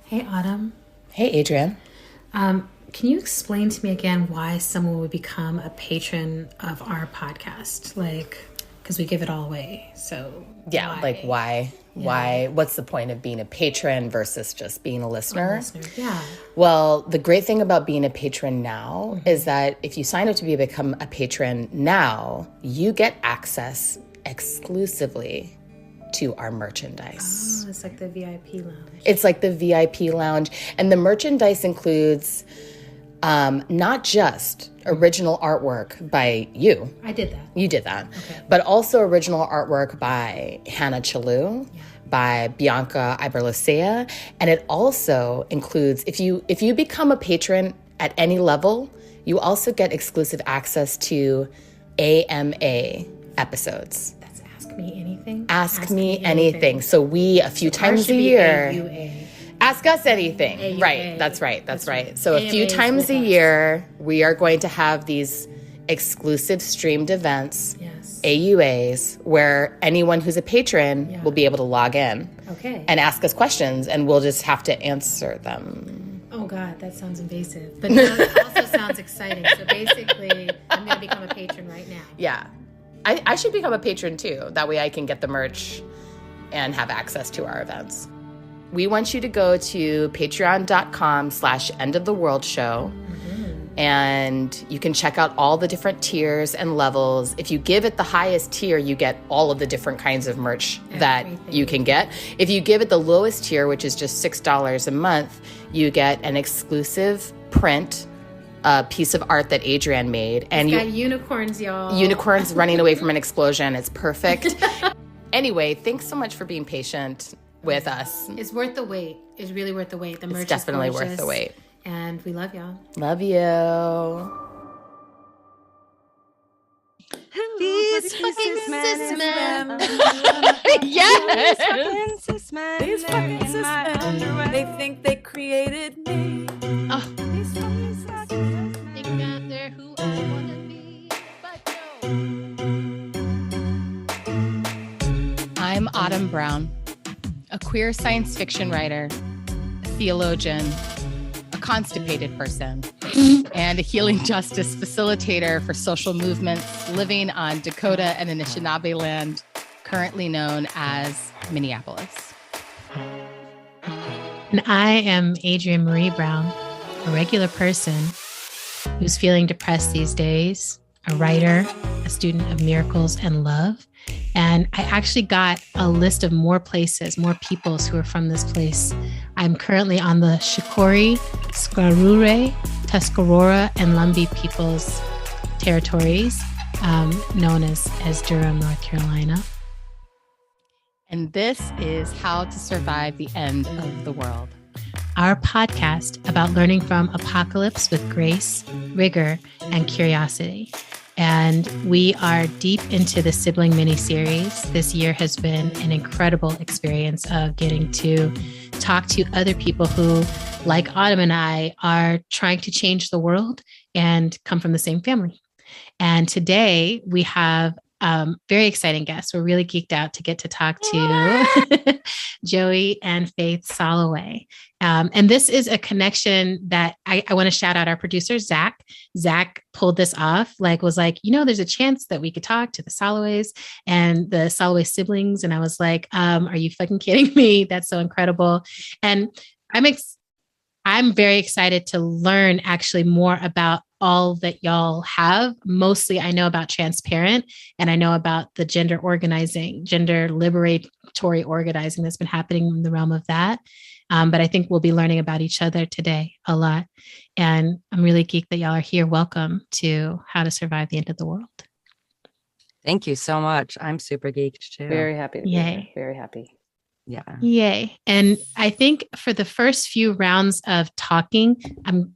Hey, Autumn. Hey, Adrienne. Can you explain to me again why someone would become a patron of our podcast? Because we give it all away. So, Yeah, why? like why? Yeah. Why? What's the point of being a patron versus just being a listener? Yeah. Well, the great thing about being a patron now is that if you sign up to become a patron now, you get access exclusively to our merchandise. Oh, it's like the VIP lounge. It's like the VIP lounge. And the merchandise includes not just original artwork by you. I did that. You did that. Okay. But also original artwork by Hannah Chalou, by Bianca Iberlusea. And it also includes, if you become a patron at any level, you also get exclusive access to AMA episodes. That's Ask Me Anything? Ask me anything. So we, a few times a year... AUA. Ask us anything. AUA. Right. That's right. So a few AMA is times a with us. year, we are going to have these exclusive streamed events, Yes. AUAs, where anyone who's a patron will be able to log in Okay. and ask us questions, and we'll just have to answer them. Oh, God, that sounds invasive. But it also sounds exciting. So basically, I'm going to become a patron right now. Yeah. I should become a patron too. That way I can get the merch and have access to our events. We want you to go to patreon.com/endoftheworldshow. And you can check out all the different tiers and levels. If you give it the highest tier, you get all of the different kinds of merch that you can get. If you give it the lowest tier, which is just $6 a month, you get an exclusive print, a piece of art that Adrienne made. And It's got unicorns, y'all. unicorns running away from an explosion. It's perfect. Anyway, thanks so much for being patient with us. It's worth the wait. It's really worth the wait. The merch It's definitely is worth gorgeous, the wait. And we love y'all. Love you. These fucking cis men. Yes. These fucking cis men. They think they created me. Oh. These fucking cis men. Think that they're who I wanna be, but no. I'm Autumn Brown, a queer science fiction writer, a theologian, a constipated person, and a healing justice facilitator for social movements living on Dakota and Anishinaabe land, currently known as Minneapolis. And I am Adrienne Marie Brown, a regular person who's feeling depressed these days, a writer, a student of miracles and love. And I actually got a list of more places, more peoples who are from this place. I'm currently on the Shikori, Skarure, Tuscarora, and Lumbee peoples territories, known as Durham, North Carolina. And this is How to Survive the End of the World. Our podcast about learning from apocalypse with grace, rigor, and curiosity. And we are deep into the Sibling Miniseries. This year has been an incredible experience of getting to talk to other people who, like Autumn and I, are trying to change the world and come from the same family. And today we have very exciting guests. We're really geeked out to get to talk to Joey and Faith Soloway. And this is a connection that I want to shout out our producer, Zach. Zach pulled this off, was like, there's a chance that we could talk to the Soloways and the Soloway siblings. And I was like, are you fucking kidding me? That's so incredible. And I'm very excited to learn actually more about all that y'all have. Mostly I know about Transparent and I know about the gender liberatory organizing that's been happening in the realm of that. But I think we'll be learning about each other today a lot. And I'm really geeked that y'all are here. Welcome to How to Survive the End of the World. Thank you so much. I'm super geeked too. Very happy to be Yay. here. Very happy. Yeah. Yay. And I think for the first few rounds of talking,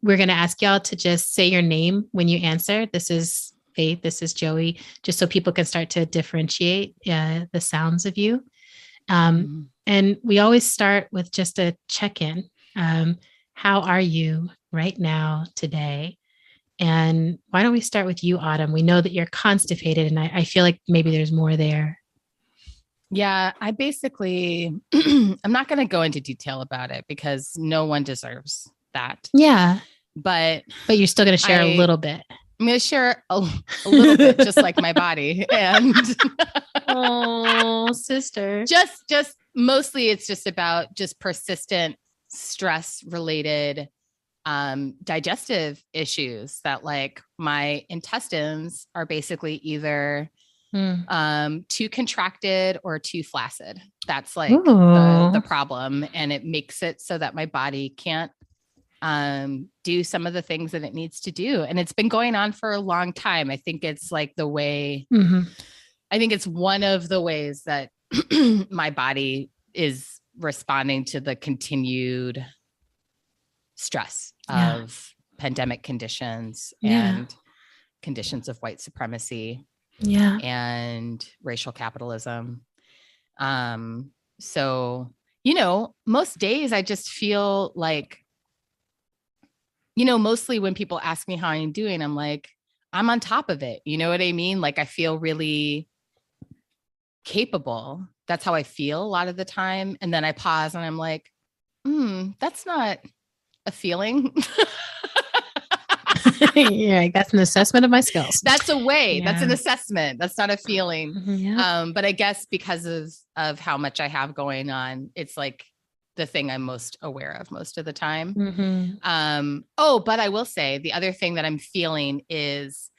we're going to ask y'all to just say your name when you answer. This is Faith. This is Joey, just so people can start to differentiate the sounds of you. And we always start with just a check-in. How are you right now, today? And why don't we start with you, Autumn? We know that you're constipated, and I feel like maybe there's more there. Yeah, I basically, I'm not going to go into detail about it because no one deserves that. Yeah. But you're still going to share a little bit. I'm going to share a little bit, just like my body. And oh, sister. Just mostly it's just about just persistent stress related digestive issues that like my intestines are basically either too contracted or too flaccid. That's like the problem. And it makes it so that my body can't do some of the things that it needs to do. And it's been going on for a long time. I think it's like the way, I think it's one of the ways that my body is responding to the continued stress of pandemic conditions and conditions of white supremacy and racial capitalism. So, you know, most days I just feel like, you know, mostly when people ask me how I'm doing, I'm like, I'm on top of it. You know what I mean? Like I feel really capable. That's how I feel a lot of the time. And then I pause and I'm like, that's not a feeling. Yeah, that's an assessment of my skills. That's a way. Yeah. That's an assessment. That's not a feeling. Yeah. But I guess because of how much I have going on, it's like the thing I'm most aware of most of the time. But I will say the other thing that I'm feeling is,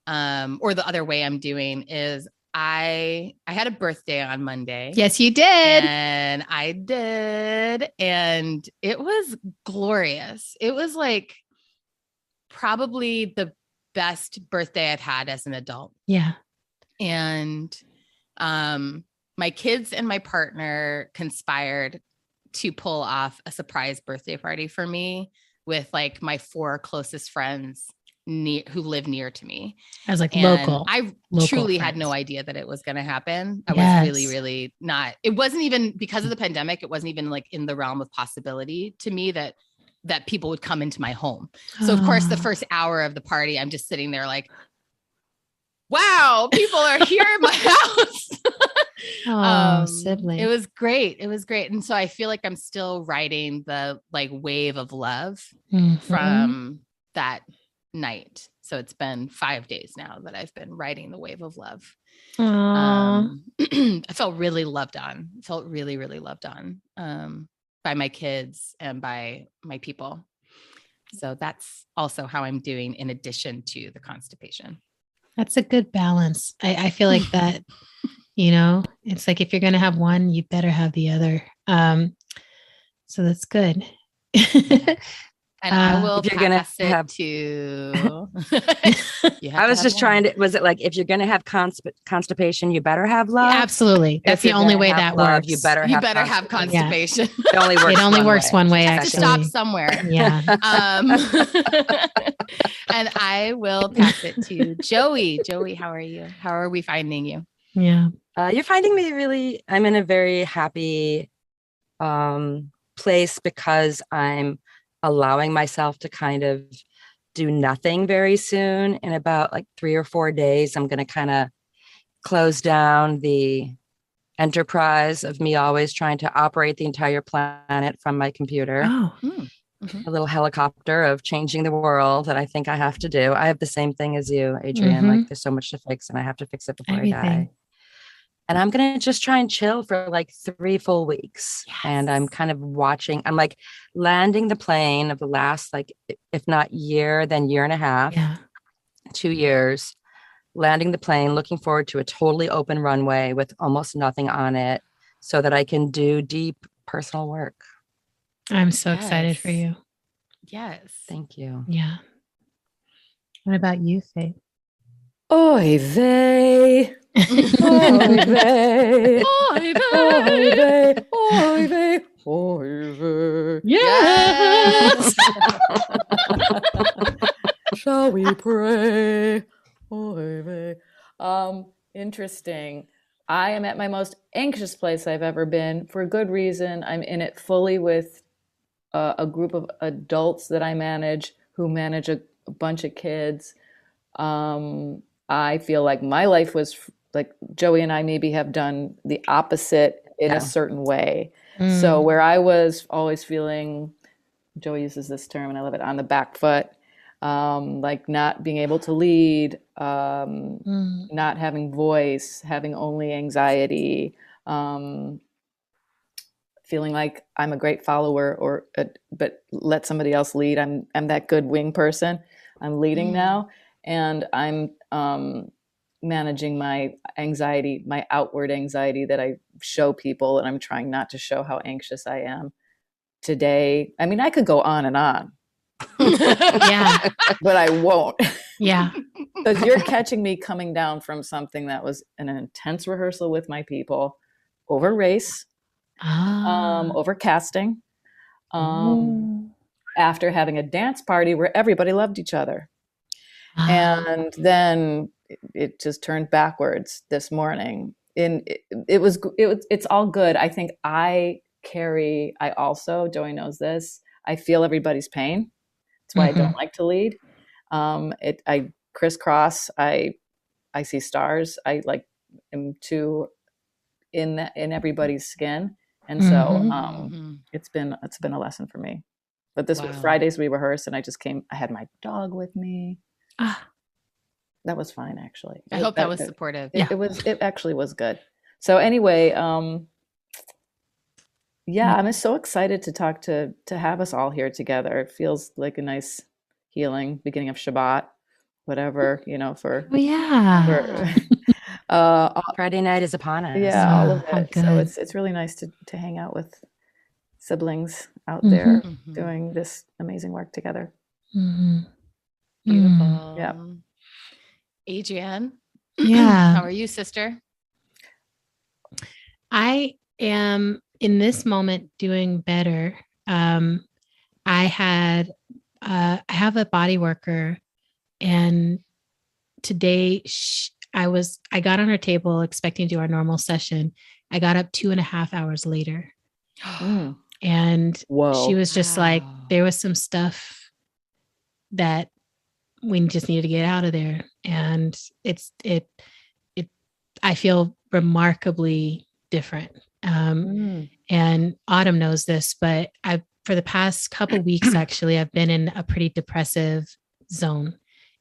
or the other way I'm doing is I had a birthday on Monday. Yes, you did. And I did. And it was glorious. It was like probably the best birthday I've had as an adult. Yeah. And my kids and my partner conspired to pull off a surprise birthday party for me with like my 4 closest friends who live near to me. I was like, and local. I truly had no idea that it was going to happen. I was really, really not. It wasn't even because of the pandemic. It wasn't even like in the realm of possibility to me that people would come into my home. So of course, the first hour of the party, I'm just sitting there like, wow, people are here in my house. Sibling. It was great. It was great. And so I feel like I'm still riding the like wave of love from that night. So it's been 5 days now that I've been riding the wave of love. I felt really loved on. Felt really, really loved on by my kids and by my people. So that's also how I'm doing in addition to the constipation. That's a good balance. I feel like that, you know, it's like if you're going to have one, you better have the other. So that's good. And I will if you're gonna have to. I was just trying to. Was it like if you're going to have constipation, you better have love? Yeah, absolutely. That's the only way that love, works. You better have constipation. Yeah. It only works one way. Actually, stop somewhere. Yeah. And I will pass it to Joey. Joey, how are you? How are we finding you? Yeah. You're finding me really. I'm in a very happy place because I'm allowing myself to kind of do nothing very soon. In about like 3 or 4 days, I'm going to kind of close down the enterprise of me always trying to operate the entire planet from my computer. A little helicopter of changing the world that I think I have to do. I have the same thing as you, Adrienne. Like there's so much to fix and I have to fix it before I die. And I'm going to just try and chill for like 3 full weeks. Yes. And I'm kind of watching, I'm like landing the plane of the last, like, if not year, then year and a half, 2 years, landing the plane, looking forward to a totally open runway with almost nothing on it so that I can do deep personal work. I'm so excited for you. Yes. Thank you. Yeah. What about you, Faith? Oy vey. Oy vey. Oy vey. Oy vey. Oy vey. Yes. Shall we pray? Oy vey. Interesting. I am at my most anxious place I've ever been for good reason. I'm in it fully with a group of adults that I manage who manage a bunch of kids. I feel like my life was like Joey and I maybe have done the opposite in Yeah. a certain way. Mm. So where I was always feeling, Joey uses this term and I love it, on the back foot, like not being able to lead, not having voice, having only anxiety, feeling like I'm a great follower, but let somebody else lead. I'm that good wing person. I'm leading now, and I'm managing my anxiety, my outward anxiety that I show people, and I'm trying not to show how anxious I am today. I mean, I could go on and on, Yeah. but I won't. Yeah. Because you're catching me coming down from something that was an intense rehearsal with my people over race, over casting, after having a dance party where everybody loved each other. And then it just turned backwards this morning. It's all good. I think I also, Joey knows this, I feel everybody's pain. That's why I don't like to lead. I crisscross. I see stars. I like am too in everybody's skin, and so it's been a lesson for me. But this Fridays we rehearsed, and I had my dog with me. That was fine, actually. I hope that was supportive. It actually was good. So anyway, I'm just so excited to have us all here together. It feels like a nice healing beginning of Shabbat, whatever, for Friday night is upon us. Yeah, all of how it. good. So it's really nice to hang out with siblings out there doing this amazing work together. Beautiful. Yeah. Adrienne, Yeah. how are you, sister? I am in this moment doing better. I have a body worker, and today I got on her table expecting to do our normal session. I got up 2.5 hours later. And Whoa. she was just like, there was some stuff that we just needed to get out of there. And I feel remarkably different. And Autumn knows this, but for the past couple weeks, actually, I've been in a pretty depressive zone.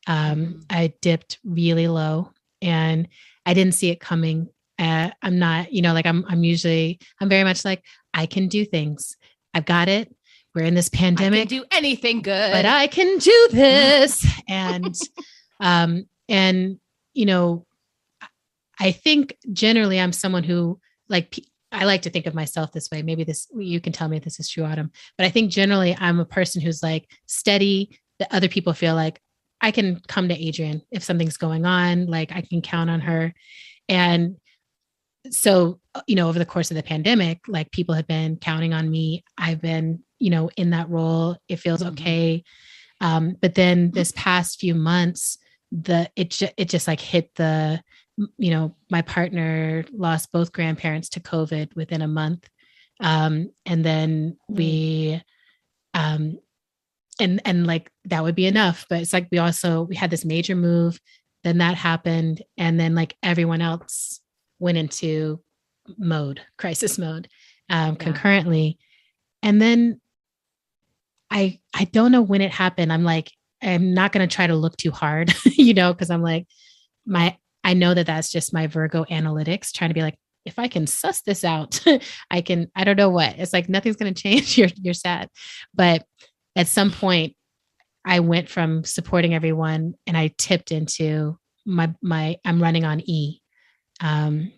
I dipped really low, and I didn't see it coming. I'm not, I'm very much like, I can do things. I've got it. We're in this pandemic. I can do anything good, but I can do this. And, I think generally I'm someone who I like to think of myself this way. Maybe you can tell me if this is true, Autumn, but I think generally I'm a person who's like steady, that other people feel like I can come to Adrienne if something's going on, like I can count on her. And so, over the course of the pandemic, like people have been counting on me. I've been, in that role. It feels okay. But then this past few months, it just like hit my partner lost both grandparents to COVID within a month. And then we, and like, that would be enough. But it's like, we had this major move, then that happened. And then like everyone else went into crisis mode, concurrently. And then I don't know when it happened. I'm like, I'm not going to try to look too hard, cause I'm like, I know that that's just my Virgo analytics trying to be like, if I can suss this out, I don't know what. It's like, nothing's going to change. You're sad. But at some point I went from supporting everyone and I tipped into I'm running on E. And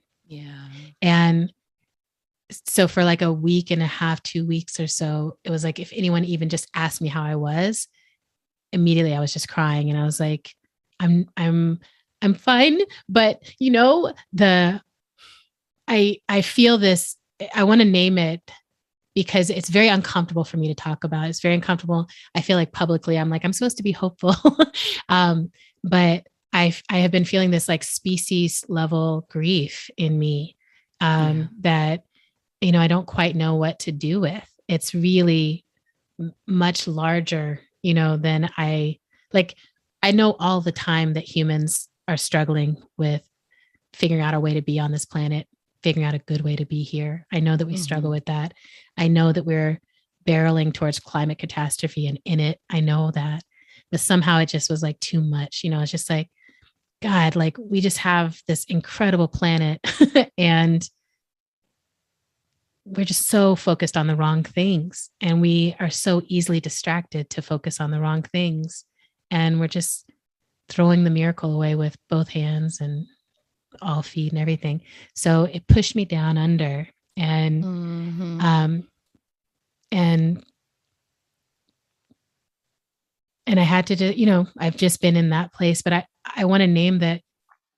so for like a week and a half, 2 weeks or so, it was like, if anyone even just asked me how I was, immediately I was just crying. And I was like, I'm fine. But I feel this, I want to name it because it's very uncomfortable for me to talk about. It's very uncomfortable. I feel like publicly, I'm like, I'm supposed to be hopeful. But I have been feeling this like species level grief in me, that, I don't quite know what to do with. It's really much larger, than I know all the time that humans are struggling with figuring out a way to be on this planet, figuring out a good way to be here. I know that we struggle with that. I know that we're barreling towards climate catastrophe and in it. I know that. But somehow it just was like too much. It's just like, God, like we just have this incredible planet and we're just so focused on the wrong things. And we are so easily distracted to focus on the wrong things. And we're just throwing the miracle away with both hands and all feet and everything. So it pushed me down under and, and I had to do, I've just been in that place, but I want to name that,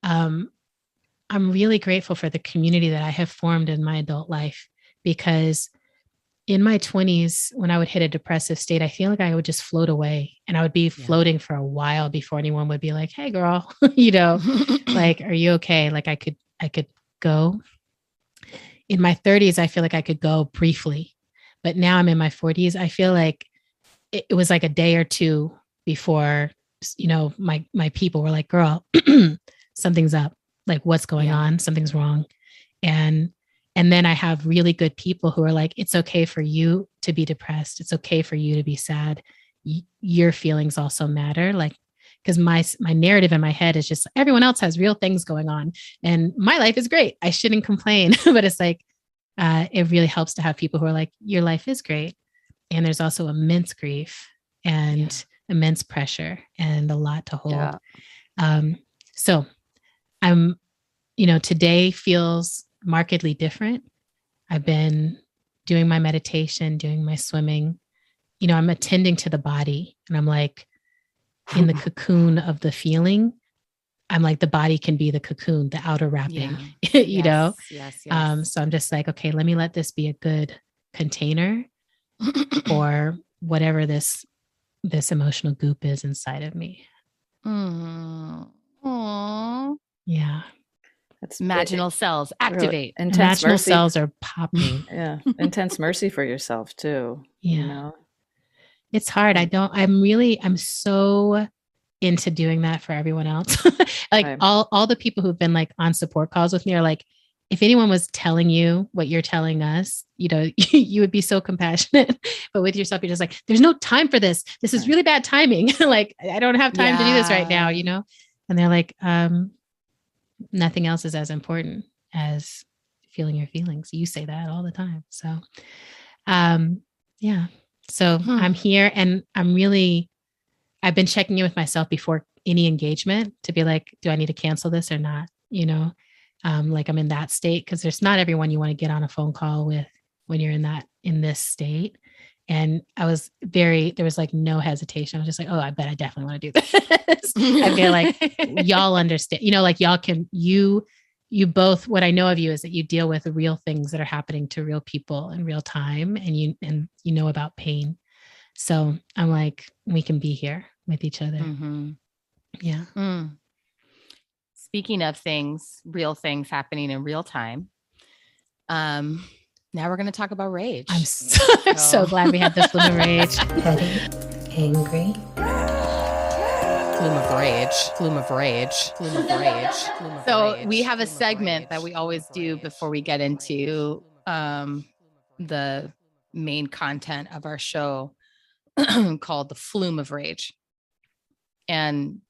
I'm really grateful for the community that I have formed in my adult life, because in my 20s, when I would hit a depressive state, I feel like I would just float away and I would be floating for a while before anyone would be like, hey girl, like, are you okay? Like I could go. In my 30s, I feel like I could go briefly, but now I'm in my 40s. I feel like it was like a day or two before, my people were like, girl, something's up. Like what's going on? Something's wrong. And then I have really good people who are like, it's okay for you to be depressed. It's okay for you to be sad. Your feelings also matter. Like, because my narrative in my head is just everyone else has real things going on and my life is great. I shouldn't complain, but it's like, it really helps to have people who are like, your life is great. And there's also immense grief and immense pressure and a lot to hold. So I'm, today feels markedly different. I've been doing my meditation, doing my swimming. I'm attending to the body and I'm like in the cocoon of the feeling. I'm like, the body can be the cocoon, the outer wrapping, Yes. So I'm just like, okay, let me let this be a good container for whatever this emotional goop is inside of me. Aww. Yeah. That's Imaginal cells activate. Really imaginal cells are popping. Yeah. Intense mercy for yourself too. Yeah. It's hard. I'm so into doing that for everyone else. Like all the people who've been like on support calls with me are like, if anyone was telling you what you're telling us, you would be so compassionate, but with yourself, you're just like, there's no time for this. This is really bad timing. Like, I don't have time to do this right now, And they're like, nothing else is as important as feeling your feelings. You say that all the time. So, So I'm here and I've been checking in with myself before any engagement to be like, do I need to cancel this or not? Like I'm in that state, because there's not everyone you want to get on a phone call with when you're in this state. And there was like no hesitation. I was just like, oh, I bet I definitely want to do this. I feel like y'all understand, like y'all can, you both, what I know of you is that you deal with real things that are happening to real people in real time. And you know about pain. So I'm like, we can be here with each other. Mm-hmm. Yeah. Speaking of things, real things happening in real time. Now we're going to talk about rage. I'm so glad we had the flume of rage. Petty, angry. Flume of rage, flume of rage, flume of rage. So we have a segment that we always do before we get into the main content of our show called the flume of rage. And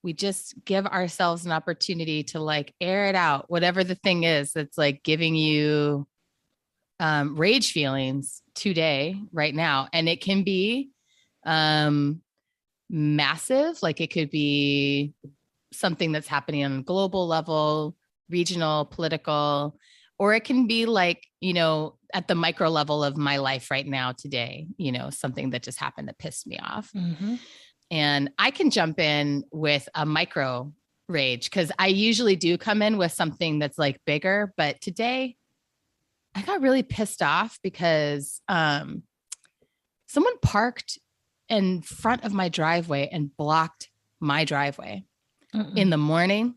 we just give ourselves an opportunity to like air it out, whatever the thing is that's like giving you rage feelings today, right now. And it can be massive, like it could be something that's happening on a global level, regional, political, or it can be like, at the micro level of my life right now today, something that just happened that pissed me off. Mm-hmm. And I can jump in with a micro rage because I usually do come in with something that's like bigger. But today I got really pissed off because someone parked in front of my driveway and blocked my driveway in the morning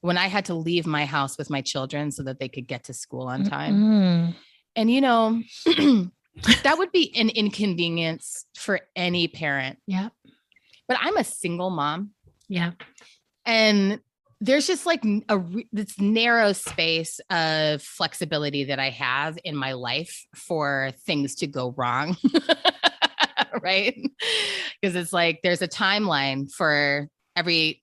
when I had to leave my house with my children so that they could get to school on time. And, that would be an inconvenience for any parent. Yeah. But I'm a single mom. Yeah. And there's just like this narrow space of flexibility that I have in my life for things to go wrong. Right. Because it's like, there's a timeline for every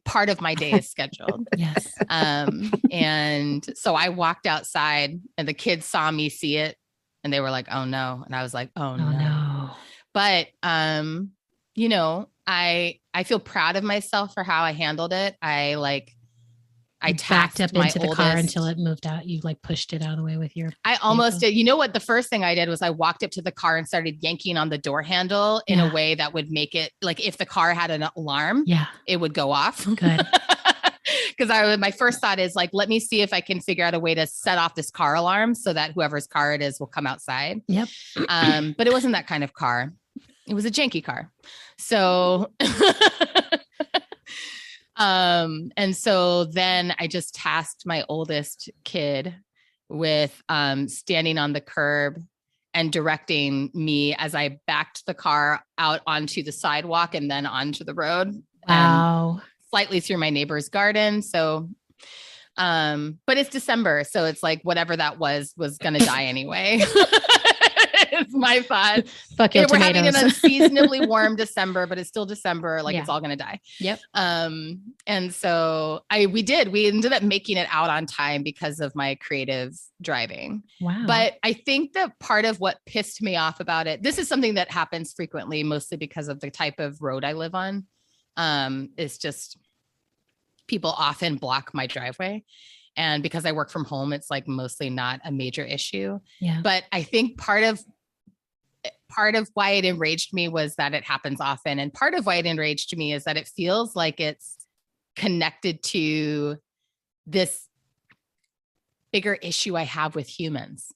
part of my day is scheduled. Yes. And so I walked outside and the kids saw me see it and they were like, oh no. And I was like, oh no. But, I feel proud of myself for how I handled it. I backed up into the car oldest. until it moved out. You like pushed it out of the way with your. I almost did. You know what? The first thing I did was I walked up to the car and started yanking on the door handle in a way that would make it like if the car had an alarm, it would go off. Good. Because my first thought is like, let me see if I can figure out a way to set off this car alarm so that whoever's car it is will come outside. Yep. But it wasn't that kind of car. It was a janky car. So, and so then I just tasked my oldest kid with standing on the curb and directing me as I backed the car out onto the sidewalk and then onto the road. Wow. Slightly through my neighbor's garden. So, but it's December. So it's like, whatever that was going to die anyway. It's my thought. Fuck your We're tomatoes. having an unseasonably warm December, but it's still December. Like it's all going to die. Yep. And so we ended up making it out on time because of my creative driving. Wow. But I think that part of what pissed me off about it, this is something that happens frequently, mostly because of the type of road I live on. It's just people often block my driveway. And because I work from home, it's like mostly not a major issue. Yeah. But I think part of why it enraged me was that it happens often. And part of why it enraged me is that it feels like it's connected to this bigger issue I have with humans,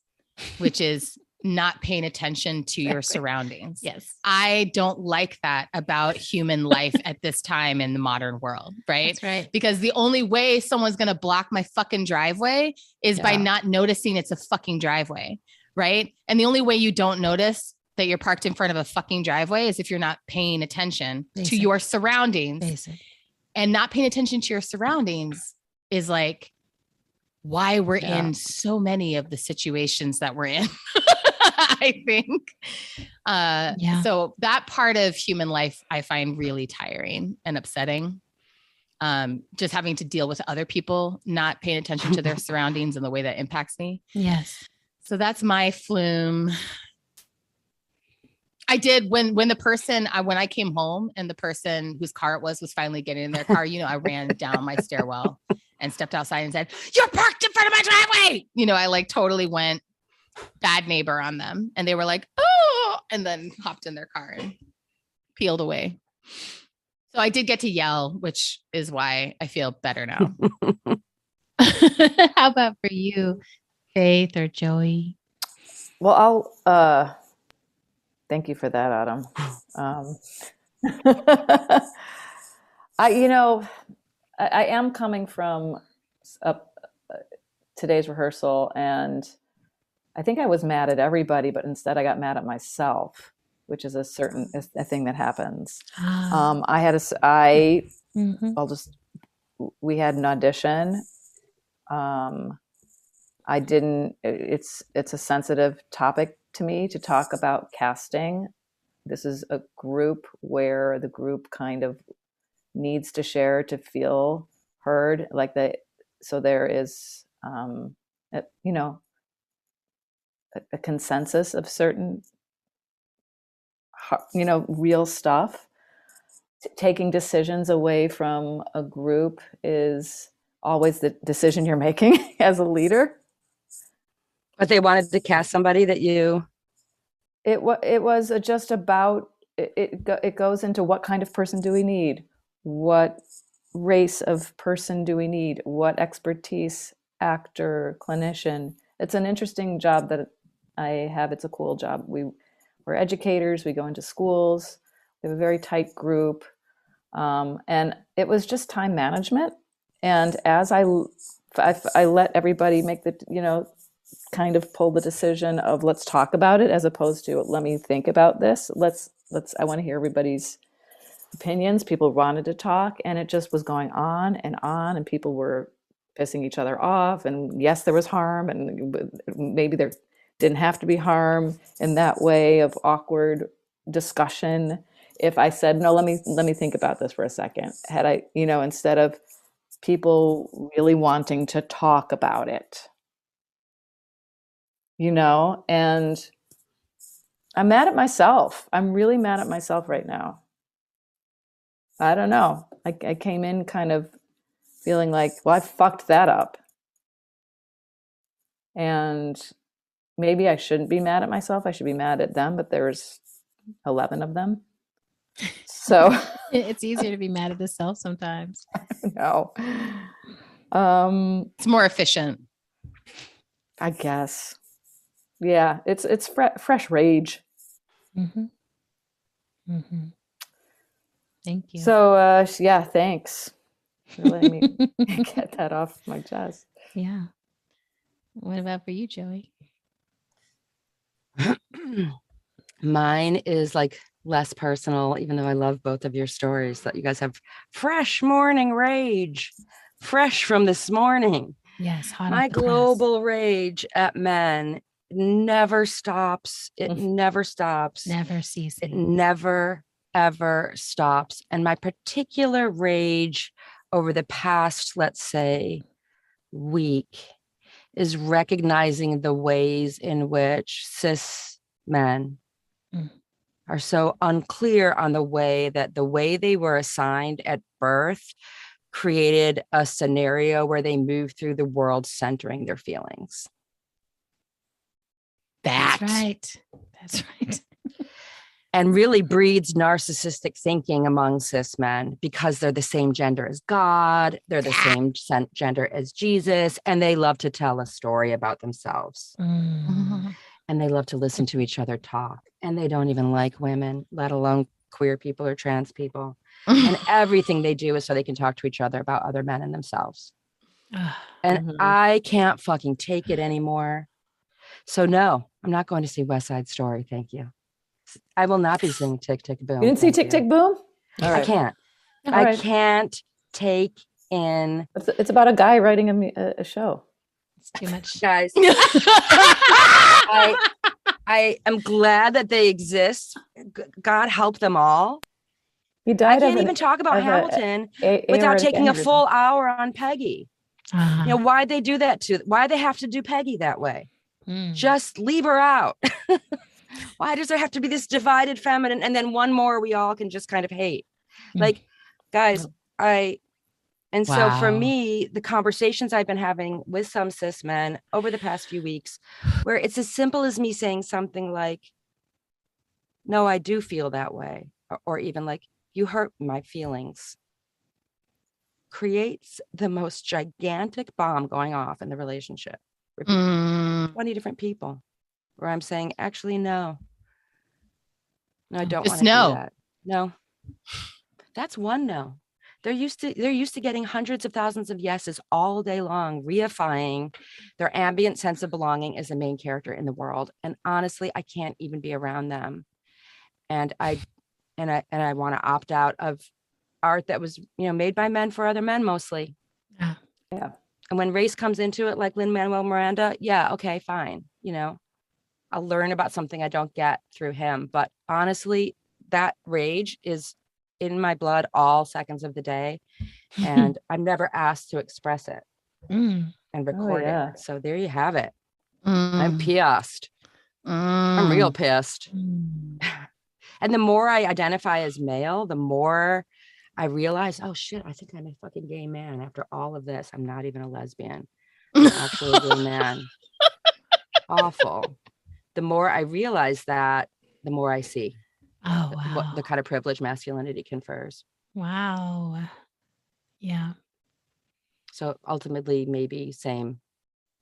which is not paying attention to your surroundings. Yes. I don't like that about human life at this time in the modern world, right? That's right. Because the only way someone's going to block my fucking driveway is by not noticing it's a fucking driveway, right? And the only way you don't notice that you're parked in front of a fucking driveway is if you're not paying attention to your surroundings. Basic. And not paying attention to your surroundings is like why we're in so many of the situations that we're in. I think. So that part of human life I find really tiring and upsetting. Just having to deal with other people not paying attention to their surroundings and the way that impacts me. Yes. So that's my flume. I did when the person, when I came home and the person whose car it was finally getting in their car, I ran down my stairwell and stepped outside and said, "You're parked in front of my driveway." I like totally went bad neighbor on them. And they were like, "Oh," and then hopped in their car and peeled away. So I did get to yell, which is why I feel better now. How about for you, Faith or Joey? Well, I'll thank you for that, Adam. I am coming from today's rehearsal, and I think I was mad at everybody, but instead I got mad at myself, which is a thing that happens. We had an audition. It's a sensitive topic to me to talk about casting. This is a group where the group kind of needs to share to feel heard, so there is, a consensus of certain, real stuff. Taking decisions away from a group is always the decision you're making as a leader. But they wanted to cast somebody that you... It was just about, it goes into what kind of person do we need? What race of person do we need? What expertise, actor, clinician? It's an interesting job that I have. It's a cool job. We're educators. We go into schools. We have a very tight group. And it was just time management. And as I let everybody make kind of pull the decision of let's talk about it, as opposed to let me think about this. I want to hear everybody's opinions. People wanted to talk, and it just was going on, and people were pissing each other off. And yes, there was harm, and maybe there didn't have to be harm in that way of awkward discussion. If I said, no, let me think about this for a second, had I, instead of people really wanting to talk about it, and I'm mad at myself. I'm really mad at myself right now. I don't know. I came in kind of feeling like, well, I fucked that up. And maybe I shouldn't be mad at myself. I should be mad at them, but there's 11 of them. So it's easier to be mad at the self sometimes. No. It's more efficient. I guess. Yeah, it's fresh rage. Mm-hmm. Mm-hmm. Thank you. So yeah, thanks for letting me get that off my chest. Yeah. What about for you, Joey? Mine is like less personal, even though I love both of your stories, that you guys have fresh morning rage, fresh from this morning. Yes. My global rage at men never stops. It never stops. Never ceases. It never, ever stops. And my particular rage over the past, let's say, week is recognizing the ways in which cis men are so unclear on the way they were assigned at birth created a scenario where they move through the world centering their feelings. That's right. And really breeds narcissistic thinking among cis men because they're the same gender as God, they're the same gender as Jesus, and they love to tell a story about themselves. And they love to listen to each other talk. And they don't even like women, let alone queer people or trans people. And everything they do is so they can talk to each other about other men and themselves. And I can't fucking take it anymore. So no, I'm not going to see West Side Story. Thank you. I will not be seeing Tick, Tick, Boom. You didn't see Tick, Tick, Boom? All right. I can't. I can't take in. It's about a guy writing a show. It's too much. Guys. I am glad that they exist. God help them all. He died. I can't even talk about Hamilton without taking a full hour on Peggy. Why'd they do that why'd they have to do Peggy that way? Just leave her out. Why does there have to be this divided feminine and then one more we all can just kind of hate? Like, guys, so for me, the conversations I've been having with some cis men over the past few weeks, where it's as simple as me saying something like, no, I do feel that way. Or even like, you hurt my feelings, creates the most gigantic bomb going off in the relationship. 20 different people where I'm saying, actually, no, I don't want to do that. No, that's one no. They're used to getting hundreds of thousands of yeses all day long, reifying their ambient sense of belonging as the main character in the world. And honestly, I can't even be around them. And I want to opt out of art that was, made by men for other men mostly. Yeah. And when race comes into it, like Lin-Manuel Miranda, yeah, okay, fine. I'll learn about something I don't get through him. But honestly, that rage is in my blood all seconds of the day. And I'm never asked to express it and record it. So there you have it. I'm pissed. I'm real pissed. And the more I identify as male, the more I realize, oh shit, I think I'm a fucking gay man. After all of this, I'm not even a lesbian. I'm actually a gay man. Awful. The more I realize that, the more I see what the kind of privilege masculinity confers. Wow. Yeah. So ultimately, maybe same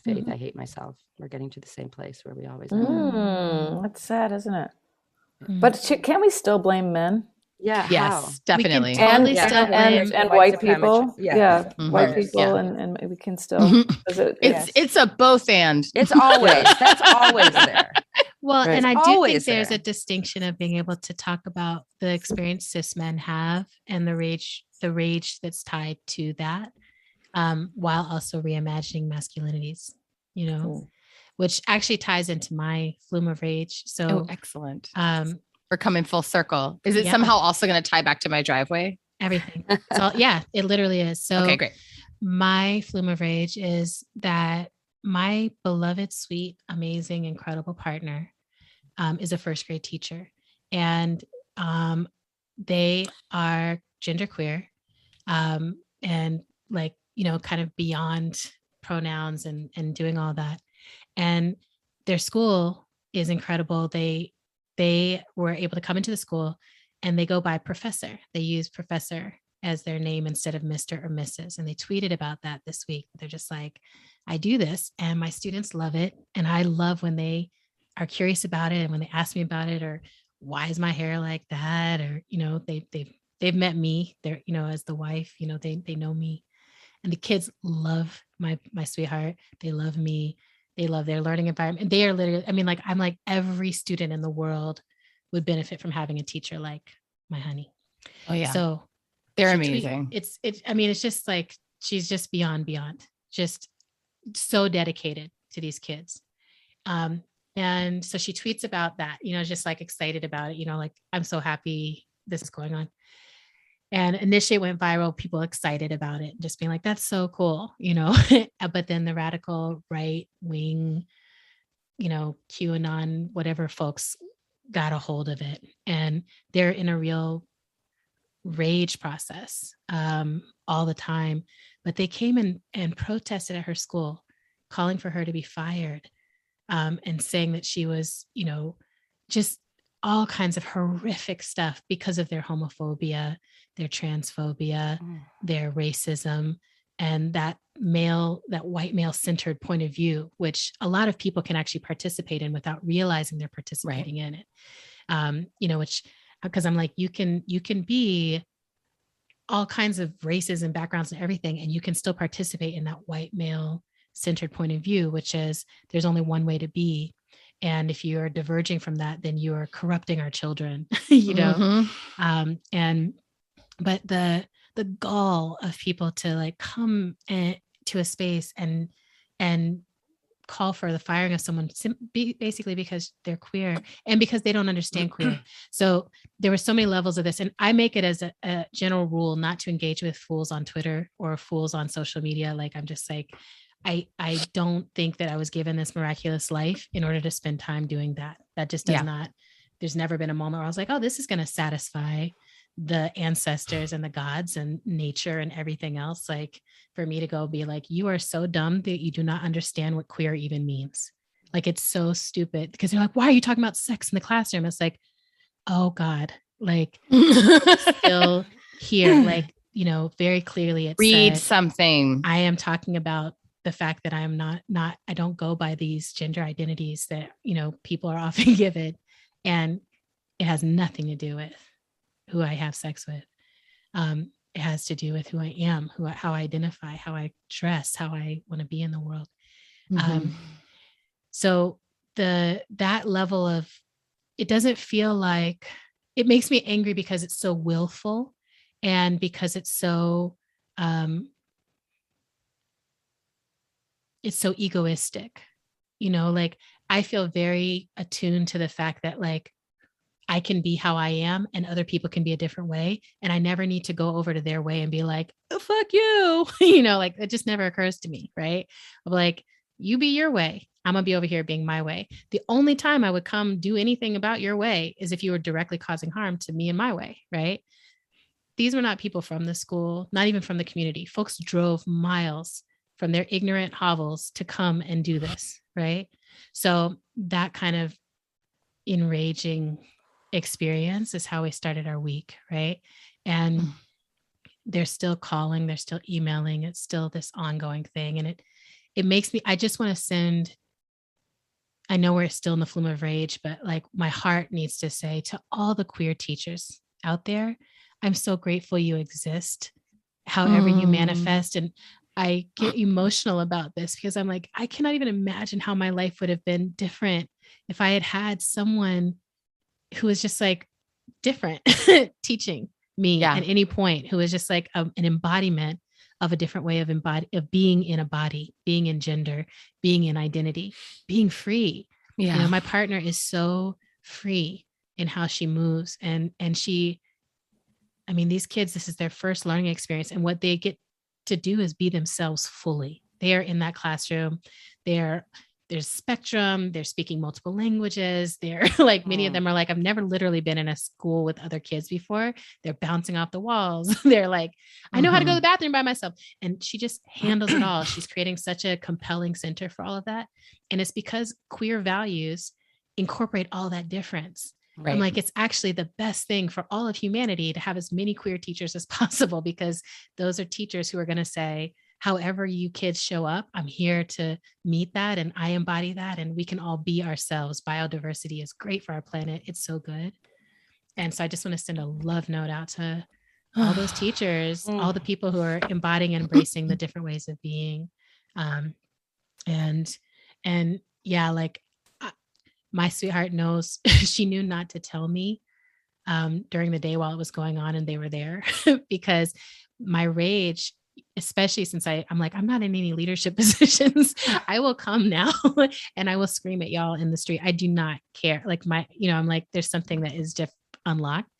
faith. I hate myself. We're getting to the same place where we always are. That's sad, isn't it? But can we still blame men? Yeah. Yes, how? definitely. And white people. Yeah. White people, and we can still. It's a both and. It's always that's always there. Well, Right. and I do always think there's there. a distinction of being able to talk about the experience cis men have and the rage that's tied to that, while also reimagining masculinities, Cool. which actually ties into my flume of rage. Oh, So, excellent. um, We're coming full circle. Is it Yeah. somehow also going to tie back to my driveway? everything. So, yeah, it literally is. So, Okay, great. my flume of rage is that my beloved, sweet, amazing, incredible partner is a first grade teacher, and they are genderqueer, and like kind of beyond pronouns and doing all that. And their school is incredible. They were able to come into the school, and they go by professor. They use professor as their name instead of Mr. or Mrs. And they tweeted about that this week. They're just like, I do this and my students love it. And I love when they are curious about it and when they ask me about it, or why is my hair like that? Or, they've met me there, as the wife, they know me. And the kids love my sweetheart. They love me. They love their learning environment. And they are literally, I mean, like, I'm like, every student in the world would benefit from having a teacher like my honey. Oh yeah. So they're she amazing. it's just like, she's just beyond, just so dedicated to these kids. And so she tweets about that, just like excited about it, like, I'm so happy this is going on. And initially it went viral, people excited about it, just being like, that's so cool, but then the radical right wing, QAnon, whatever folks got a hold of it. And they're in a real rage process all the time. But they came in and protested at her school, calling for her to be fired, and saying that she was, just all kinds of horrific stuff because of their homophobia, their transphobia, their racism, and that white male centered point of view, which a lot of people can actually participate in without realizing they're participating in it. Which, because I'm like, you can be all kinds of races and backgrounds and everything, and you can still participate in that white male centered point of view, which is there's only one way to be. And if you're diverging from that, then you are corrupting our children, but the gall of people to like come to a space and call for the firing of someone basically because they're queer and because they don't understand queer. So there were so many levels of this, and I make it as a general rule not to engage with fools on Twitter or fools on social media. Like, I'm just like, I don't think that I was given this miraculous life in order to spend time doing that. That just does not, there's never been a moment where I was like, oh, this is going to satisfy the ancestors and the gods and nature and everything else. Like, for me to go be like, you are so dumb that you do not understand what queer even means. Like, it's so stupid, because they're like, why are you talking about sex in the classroom? It's like, oh God, like still here, like, very clearly it Read said, something. I am talking about the fact that I'm not, I don't go by these gender identities that, people are often given. And it has nothing to do with who I have sex with. It has to do with who I am, how I identify, how I dress, how I want to be in the world. So that level of, it doesn't feel like, it makes me angry because it's so willful and because it's so egoistic, like, I feel very attuned to the fact that, like, I can be how I am and other people can be a different way. And I never need to go over to their way and be like, oh, fuck you. Like, it just never occurs to me. Right. I'm like, you be your way. I'm going to be over here being my way. The only time I would come do anything about your way is if you were directly causing harm to me and my way. Right. These were not people from the school, not even from the community. Folks drove miles from their ignorant hovels to come and do this. Right. So that kind of enraging experience is how we started our week. Right. And they're still calling, they're still emailing. It's still this ongoing thing. And it makes me, I just want to send, I know we're still in the flume of rage, but like, my heart needs to say to all the queer teachers out there, I'm so grateful you exist, however you manifest. And I get emotional about this because I'm like, I cannot even imagine how my life would have been different if I had had someone who was just like different teaching me Yeah. at any point, who was just like an embodiment of a different way of being in a body, being in gender, being in identity, being free. Yeah. You know, my partner is so free in how she moves, and she, I mean, these kids, this is their first learning experience, and what they get to do is be themselves fully. They are in that classroom. There's spectrum. They're speaking multiple languages. They're like, many of them are like, I've never literally been in a school with other kids before. They're bouncing off the walls. They're like, I know how to go to the bathroom by myself. And she just handles it all. She's creating such a compelling center for all of that. And it's because queer values incorporate all that difference. Right. I'm like, it's actually the best thing for all of humanity to have as many queer teachers as possible, because those are teachers who are going to say, however you kids show up, I'm here to meet that, and I embody that, and we can all be ourselves. Biodiversity is great for our planet. It's so good. And so I just want to send a love note out to all those teachers, all the people who are embodying and embracing the different ways of being. And yeah, like my sweetheart knows, she knew not to tell me during the day while it was going on and they were there, because my rage, especially since I'm like, I'm not in any leadership positions. I will come now and I will scream at y'all in the street. I do not care. Like I'm like, there's something that is just unlocked.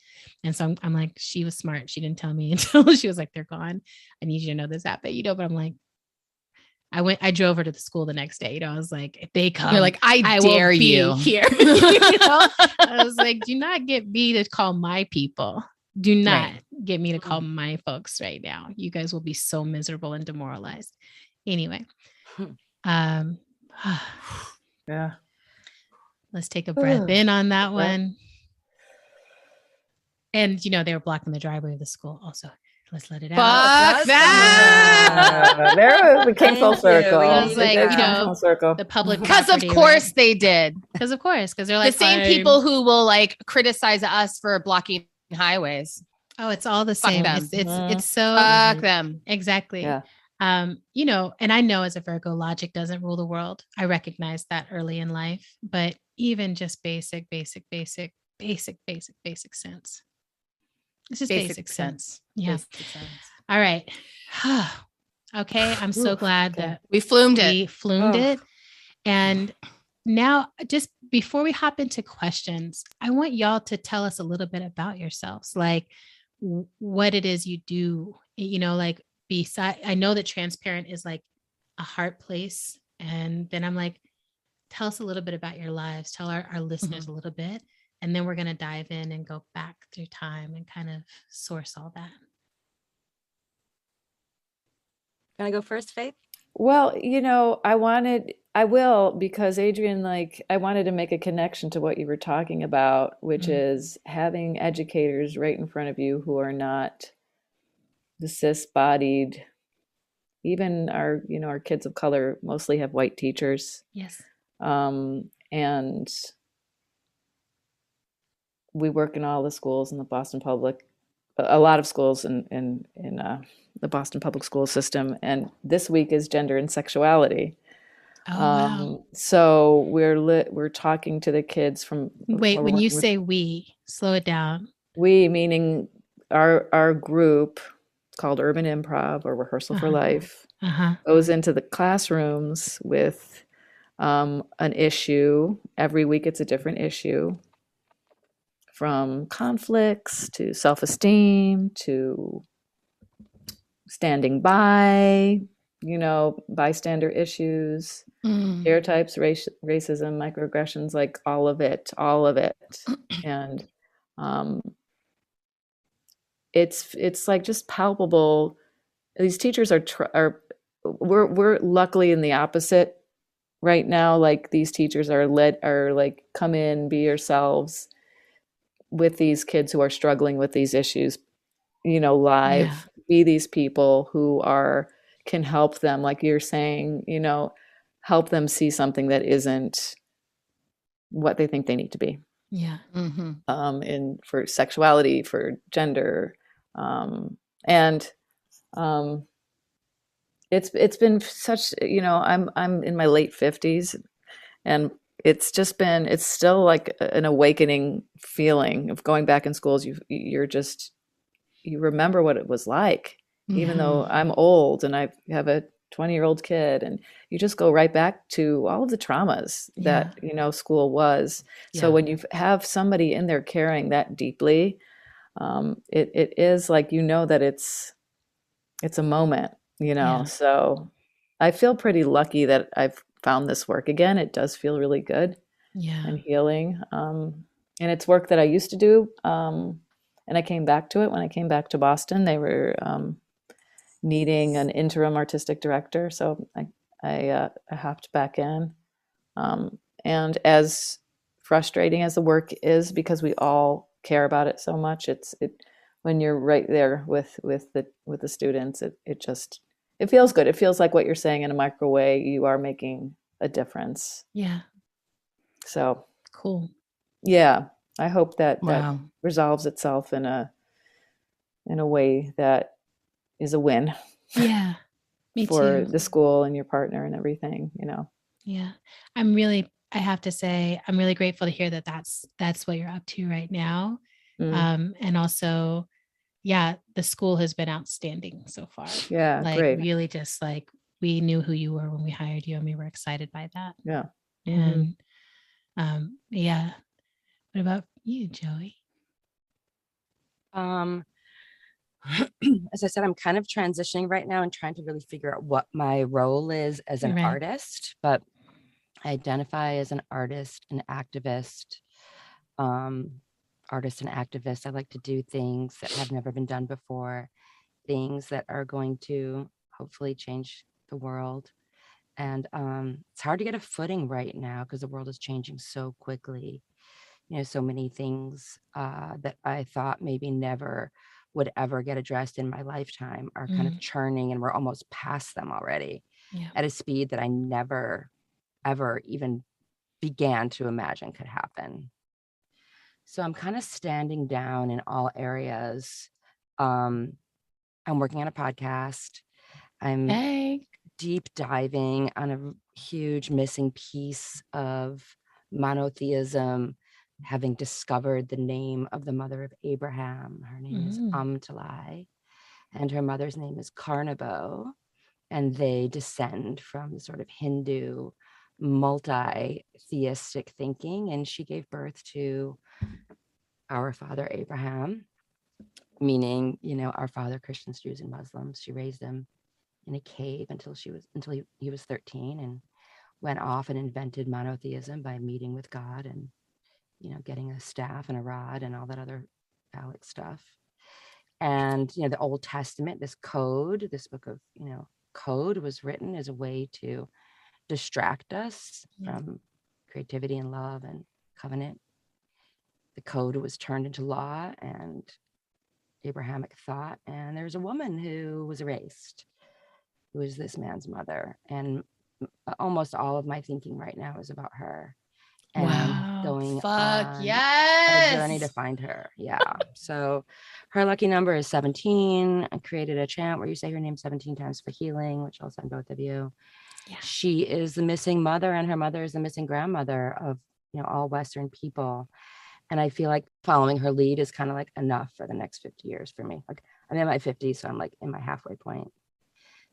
And so I'm like, she was smart. She didn't tell me until she was like, they're gone. I need you to know this happened, but I'm like, I drove her to the school the next day. I was like, if they come, you're like, I dare will be you here. I was like, do not get me to call my people. Do not get me to call my folks right now. You guys will be so miserable and demoralized. Anyway, Yeah. let's take a breath in on that one. And they were blocking the driveway of the school also. Let's let it out. Fuck that. There we came full circle. I was like, full circle. the public Because of course they did. Because of course, because they're like the same people who will like criticize us for blocking highways. Oh, it's all the same. them. It's so Fuck them. exactly. Yeah. And I know as a Virgo, logic doesn't rule the world. I recognize that early in life, but even just basic sense. It's just basic sense. Yeah. Basic sense. All right. Okay. I'm so glad that We flumed we it. flumed it. And now, just before we hop into questions, I want y'all to tell us a little bit about yourselves, like what it is you do, like beside, I know that transparent is like a heart place. And then I'm like, tell us a little bit about your lives. Tell our listeners a little bit. And then we're going to dive in and go back through time and kind of source all that. Can I go first, Faith? Well, I will, because Adrian, I wanted to make a connection to what you were talking about, which is having educators right in front of you who are not the cis-bodied, even our kids of color mostly have white teachers. Yes. And we work in all the schools in the Boston Public, a lot of schools in the Boston Public School system. And this week is gender and sexuality. Oh, wow. So we're talking to the kids from. Wait, when you say we, slow it down. We, meaning our group, called Urban Improv or Rehearsal for Life, goes into the classrooms with an issue. Every week it's a different issue, from conflicts to self-esteem to standing by, bystander issues, stereotypes, racism, microaggressions, like all of it. And it's like just palpable. These teachers we're luckily in the opposite right now. Like, these teachers are like, come in, be yourselves with these kids who are struggling with these issues, live, be these people who can help them, like you're saying, help them see something that isn't what they think they need to be. Yeah. And for sexuality, for gender, and it's been such, I'm in my late 50s, and it's still like an awakening feeling of going back in schools. You remember what it was like, even though I'm old and I have a 20-year-old kid, and you just go right back to all of the traumas that, school was. So when you have somebody in there caring that deeply, it is like, that it's a moment, Yeah. So I feel pretty lucky that I've found this work again. It does feel really good Yeah. and healing. And it's work that I used to do. And I came back to it when I came back to Boston. They were needing an interim artistic director. So I hopped back in. And as frustrating as the work is, because we all care about it so much, when you're right there with the students, it feels good. It feels like what you're saying in a micro way. You are making a difference. Yeah. So Cool. yeah, I hope that Wow. resolves itself in a way that is a win Yeah. Me for too. the school and your partner and everything, Yeah. I have to say, I'm really grateful to hear that that's what you're up to right now. And also, yeah, the school has been outstanding so far. Yeah, Like great. really just like we knew who you were when we hired you and we were excited by that. Yeah. And yeah. What about you, Joey? As I said, I'm kind of transitioning right now and trying to really figure out what my role is as an Right. artist, but I identify as an artist, an activist. Artist and activist. I like to do things that have never been done before, things that are going to hopefully change the world. And it's hard to get a footing right now because the world is changing so quickly. So many things that I thought maybe never would ever get addressed in my lifetime are kind of churning, and we're almost past them already at a speed that I never, ever even began to imagine could happen. So I'm kind of standing down in all areas. I'm working on a podcast. I'm deep diving on a huge missing piece of monotheism, having discovered the name of the mother of Abraham. Her name is Amtalai, and her mother's name is Carnibo, and they descend from sort of Hindu multi-theistic thinking, and she gave birth to our father Abraham, meaning, our father Christians, Jews, and Muslims. She raised them in a cave until he was 13, and went off and invented monotheism by meeting with God and, getting a staff and a rod and all that other phallic stuff. And, the Old Testament, this book of, code was written as a way to distract us from creativity and love and covenant. The code was turned into law and Abrahamic thought. And there's a woman who was erased, who is this man's mother. And almost all of my thinking right now is about her and going on a journey to find her. Yeah. So her lucky number is 17. I created a chant where you say her name 17 times for healing, which I'll send both of you. Yeah. She is the missing mother, and her mother is the missing grandmother of, all Western people. And I feel like following her lead is kind of like enough for the next 50 years for me. Like I'm in my 50s, so I'm like in my halfway point.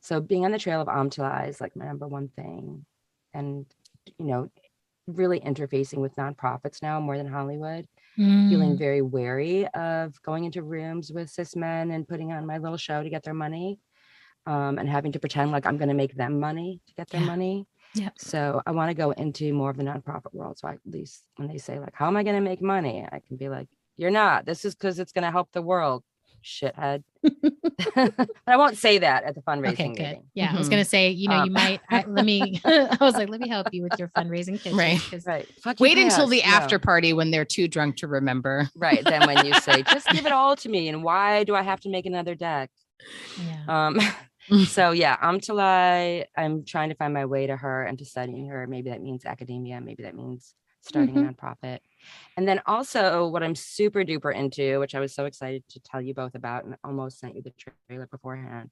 So being on the trail of Amtalai is like my number one thing. And, really interfacing with nonprofits now more than Hollywood, feeling very wary of going into rooms with cis men and putting on my little show to get their money, and having to pretend like I'm going to make them money to get their money. Yeah. So I want to go into more of the nonprofit world. So at least when they say like, how am I going to make money? I can be like, you're not. This is because it's going to help the world, shithead. But I won't say that at the fundraising meeting. Yeah, I was going to say, you might. I was like, let me help you with your fundraising pitch. Right. Wait until the after party when they're too drunk to remember. Right. Then when you say, just give it all to me, and why do I have to make another deck? Yeah. So yeah, Amtalai, I'm trying to find my way to her and to studying her. Maybe that means academia. Maybe that means starting a nonprofit. And then also what I'm super duper into, which I was so excited to tell you both about and almost sent you the trailer beforehand,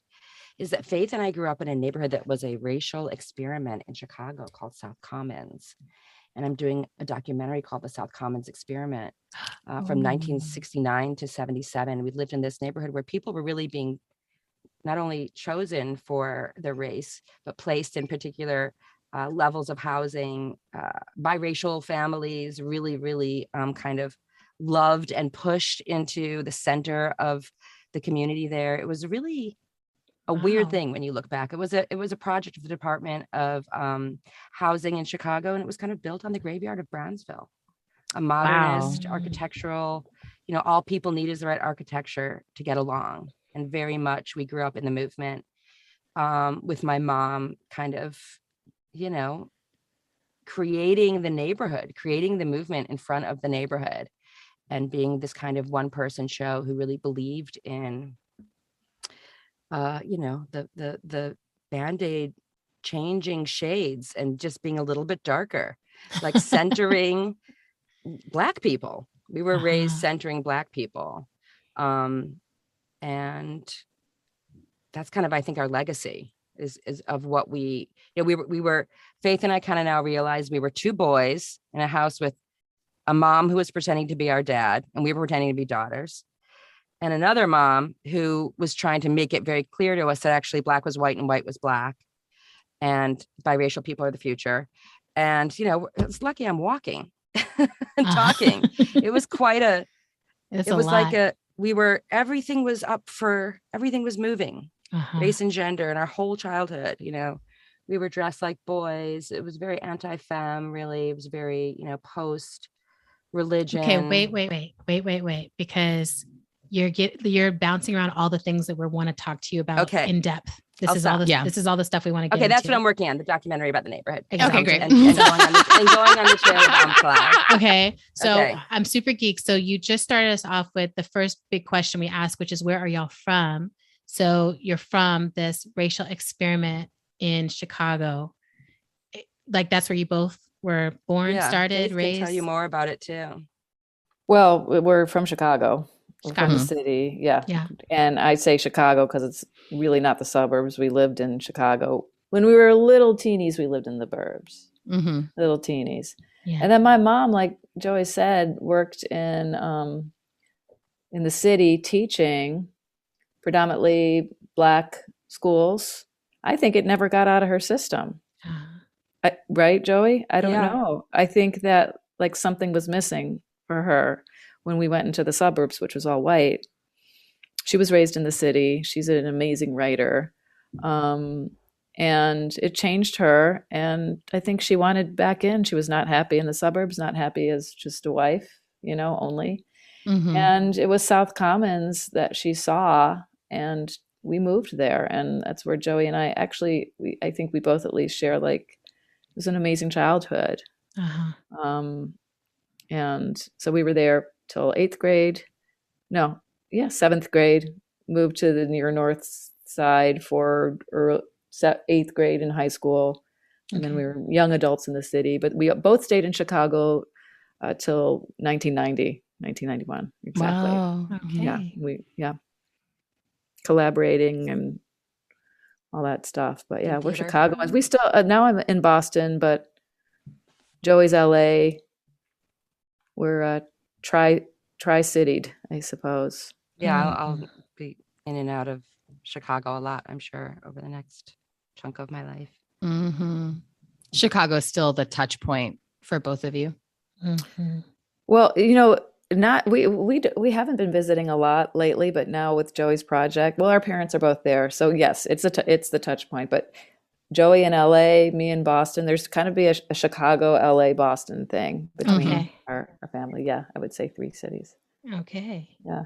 is that Faith and I grew up in a neighborhood that was a racial experiment in Chicago called South Commons. and I'm doing a documentary called The South Commons Experiment from 1969 to 77. We lived in this neighborhood where people were really being not only chosen for their race, but placed in particular levels of housing. Biracial families really, really kind of loved and pushed into the center of the community there. It was really a weird thing when you look back. It was a project of the Department of Housing in Chicago, and it was kind of built on the graveyard of Brownsville. A modernist architectural, all people need is the right architecture to get along. And very much we grew up in the movement with my mom kind of, creating the neighborhood, creating the movement in front of the neighborhood, and being this kind of one person show who really believed in the Band-Aid changing shades and just being a little bit darker, like centering Black people. We were raised centering Black people. And that's kind of, I think, our legacy is of what we were, Faith and I kind of now realize we were two boys in a house with a mom who was pretending to be our dad, and we were pretending to be daughters. And another mom who was trying to make it very clear to us that actually Black was white and white was Black, and biracial people are the future. And, it's lucky I'm walking and talking. It was quite everything was moving, race and gender, and our whole childhood, we were dressed like boys. It was very anti-femme, really. It was very, post religion. Okay, wait, because you're bouncing around all the things that we want to talk to you about in depth. This is all the stuff we want to get into. That's what I'm working on, the documentary about the neighborhood. Exactly. Okay, great. And going on the trail of Cloud. Okay. So I'm super geek. So you just started us off with the first big question we asked, which is, where are y'all from? So you're from this racial experiment in Chicago. Like, that's where you both were born, started, Faith raised. Can tell you more about it too. Well, we're from Chicago. We're from the city. Yeah. And I say Chicago because it's really not the suburbs. We lived in Chicago. When we were little teenies, we lived in the burbs. Little teenies. Yeah. And then my mom, like Joey said, worked in the city teaching predominantly Black schools. I think it never got out of her system. Right, Joey? I don't know. I think that like something was missing for her when we went into the suburbs, which was all white. She was raised in the city. She's an amazing writer. And it changed her. And I think she wanted back in. She was not happy in the suburbs, not happy as just a wife, only. And it was South Commons that she saw, and we moved there. And that's where Joey and I I think we both at least share, like, it was an amazing childhood. And so we were there till 8th grade. 7th grade, moved to the near north side for 8th grade in high school. And then we were young adults in the city, but we both stayed in Chicago till 1991. Exactly. Wow. Okay. Collaborating and all that stuff. But yeah, we're Chicagoans. We still, now I'm in Boston, but Joey's LA. We're tri-citied, I suppose. Yeah, I'll be in and out of Chicago a lot, I'm sure, over the next chunk of my life. Chicago is still the touch point for both of you. Well, not we haven't been visiting a lot lately, but now with Joey's project, well, our parents are both there, so yes, it's the touch point. But Joey in LA, me in Boston. There's kind of be a Chicago, LA, Boston thing between our family. Yeah, I would say 3 cities. Okay. Yeah.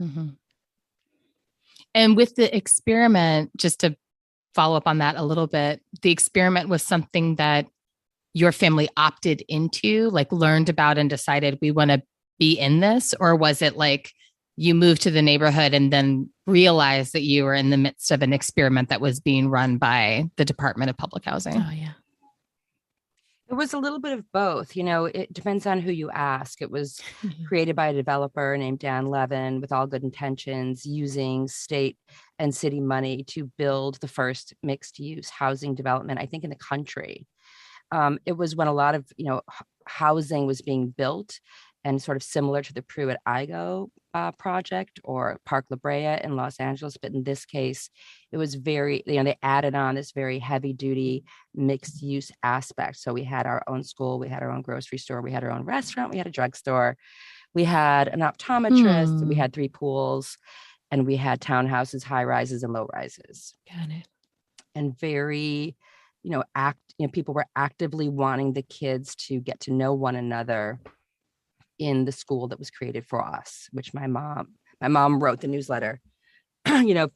And with the experiment, just to follow up on that a little bit, the experiment was something that your family opted into, like learned about and decided we want to be in this? Or was it like you moved to the neighborhood and then realized that you were in the midst of an experiment that was being run by the Department of Public Housing? Oh, yeah. It was a little bit of both. It depends on who you ask. It was created by a developer named Dan Levin with all good intentions, using state and city money to build the first mixed use housing development, I think, in the country. It was when a lot of, housing was being built, and sort of similar to the Pruitt Igoe project or Park La Brea in Los Angeles. But in this case, it was very, they added on this very heavy duty mixed use aspect. So we had our own school, we had our own grocery store, we had our own restaurant, we had a drugstore, we had an optometrist, we had 3 pools, and we had townhouses, high rises and low rises. Got it. And very, people were actively wanting the kids to get to know one another in the school that was created for us, which my mom wrote the newsletter. I'm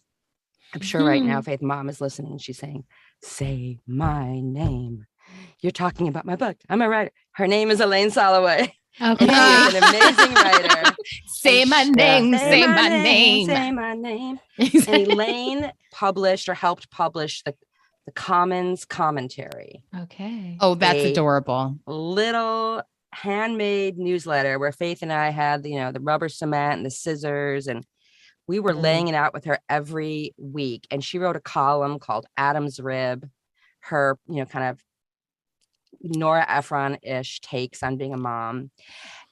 sure right now Faith Mom is listening and she's saying, "Say my name. You're talking about my book. I'm a writer." Her name is Elaine Soloway. Okay. And she is an amazing writer. Say my name. Say my name. Say my name. And Elaine published or helped publish the Commons commentary. Okay. Oh, that's adorable. Little handmade newsletter where Faith and I had the rubber cement and the scissors, and we were laying it out with her every week. And she wrote a column called Adam's Rib, her kind of Nora Ephron-ish takes on being a mom.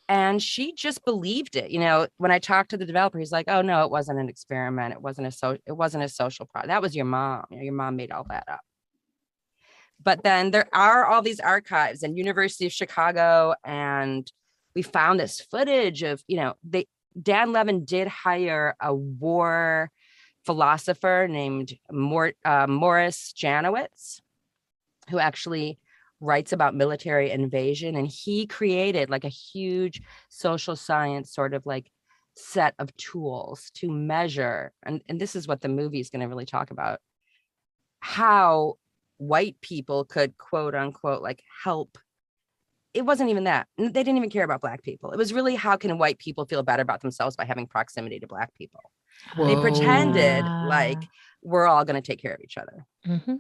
And she just believed it. When I talked to the developer, he's like, "Oh no, it wasn't an experiment. It wasn't a social product. That was your mom. Your mom made all that up." But then there are all these archives and University of Chicago, and we found this footage of, Dan Levin did hire a war philosopher named Morris Janowitz, who actually writes about military invasion. And he created like a huge social science sort of like set of tools to measure. And this is what the movie is going to really talk about, how white people could quote unquote like help. It wasn't even that. They didn't even care about Black people. It was really, how can white people feel better about themselves by having proximity to Black people? Whoa. They pretended like we're all going to take care of each other. Mm-hmm.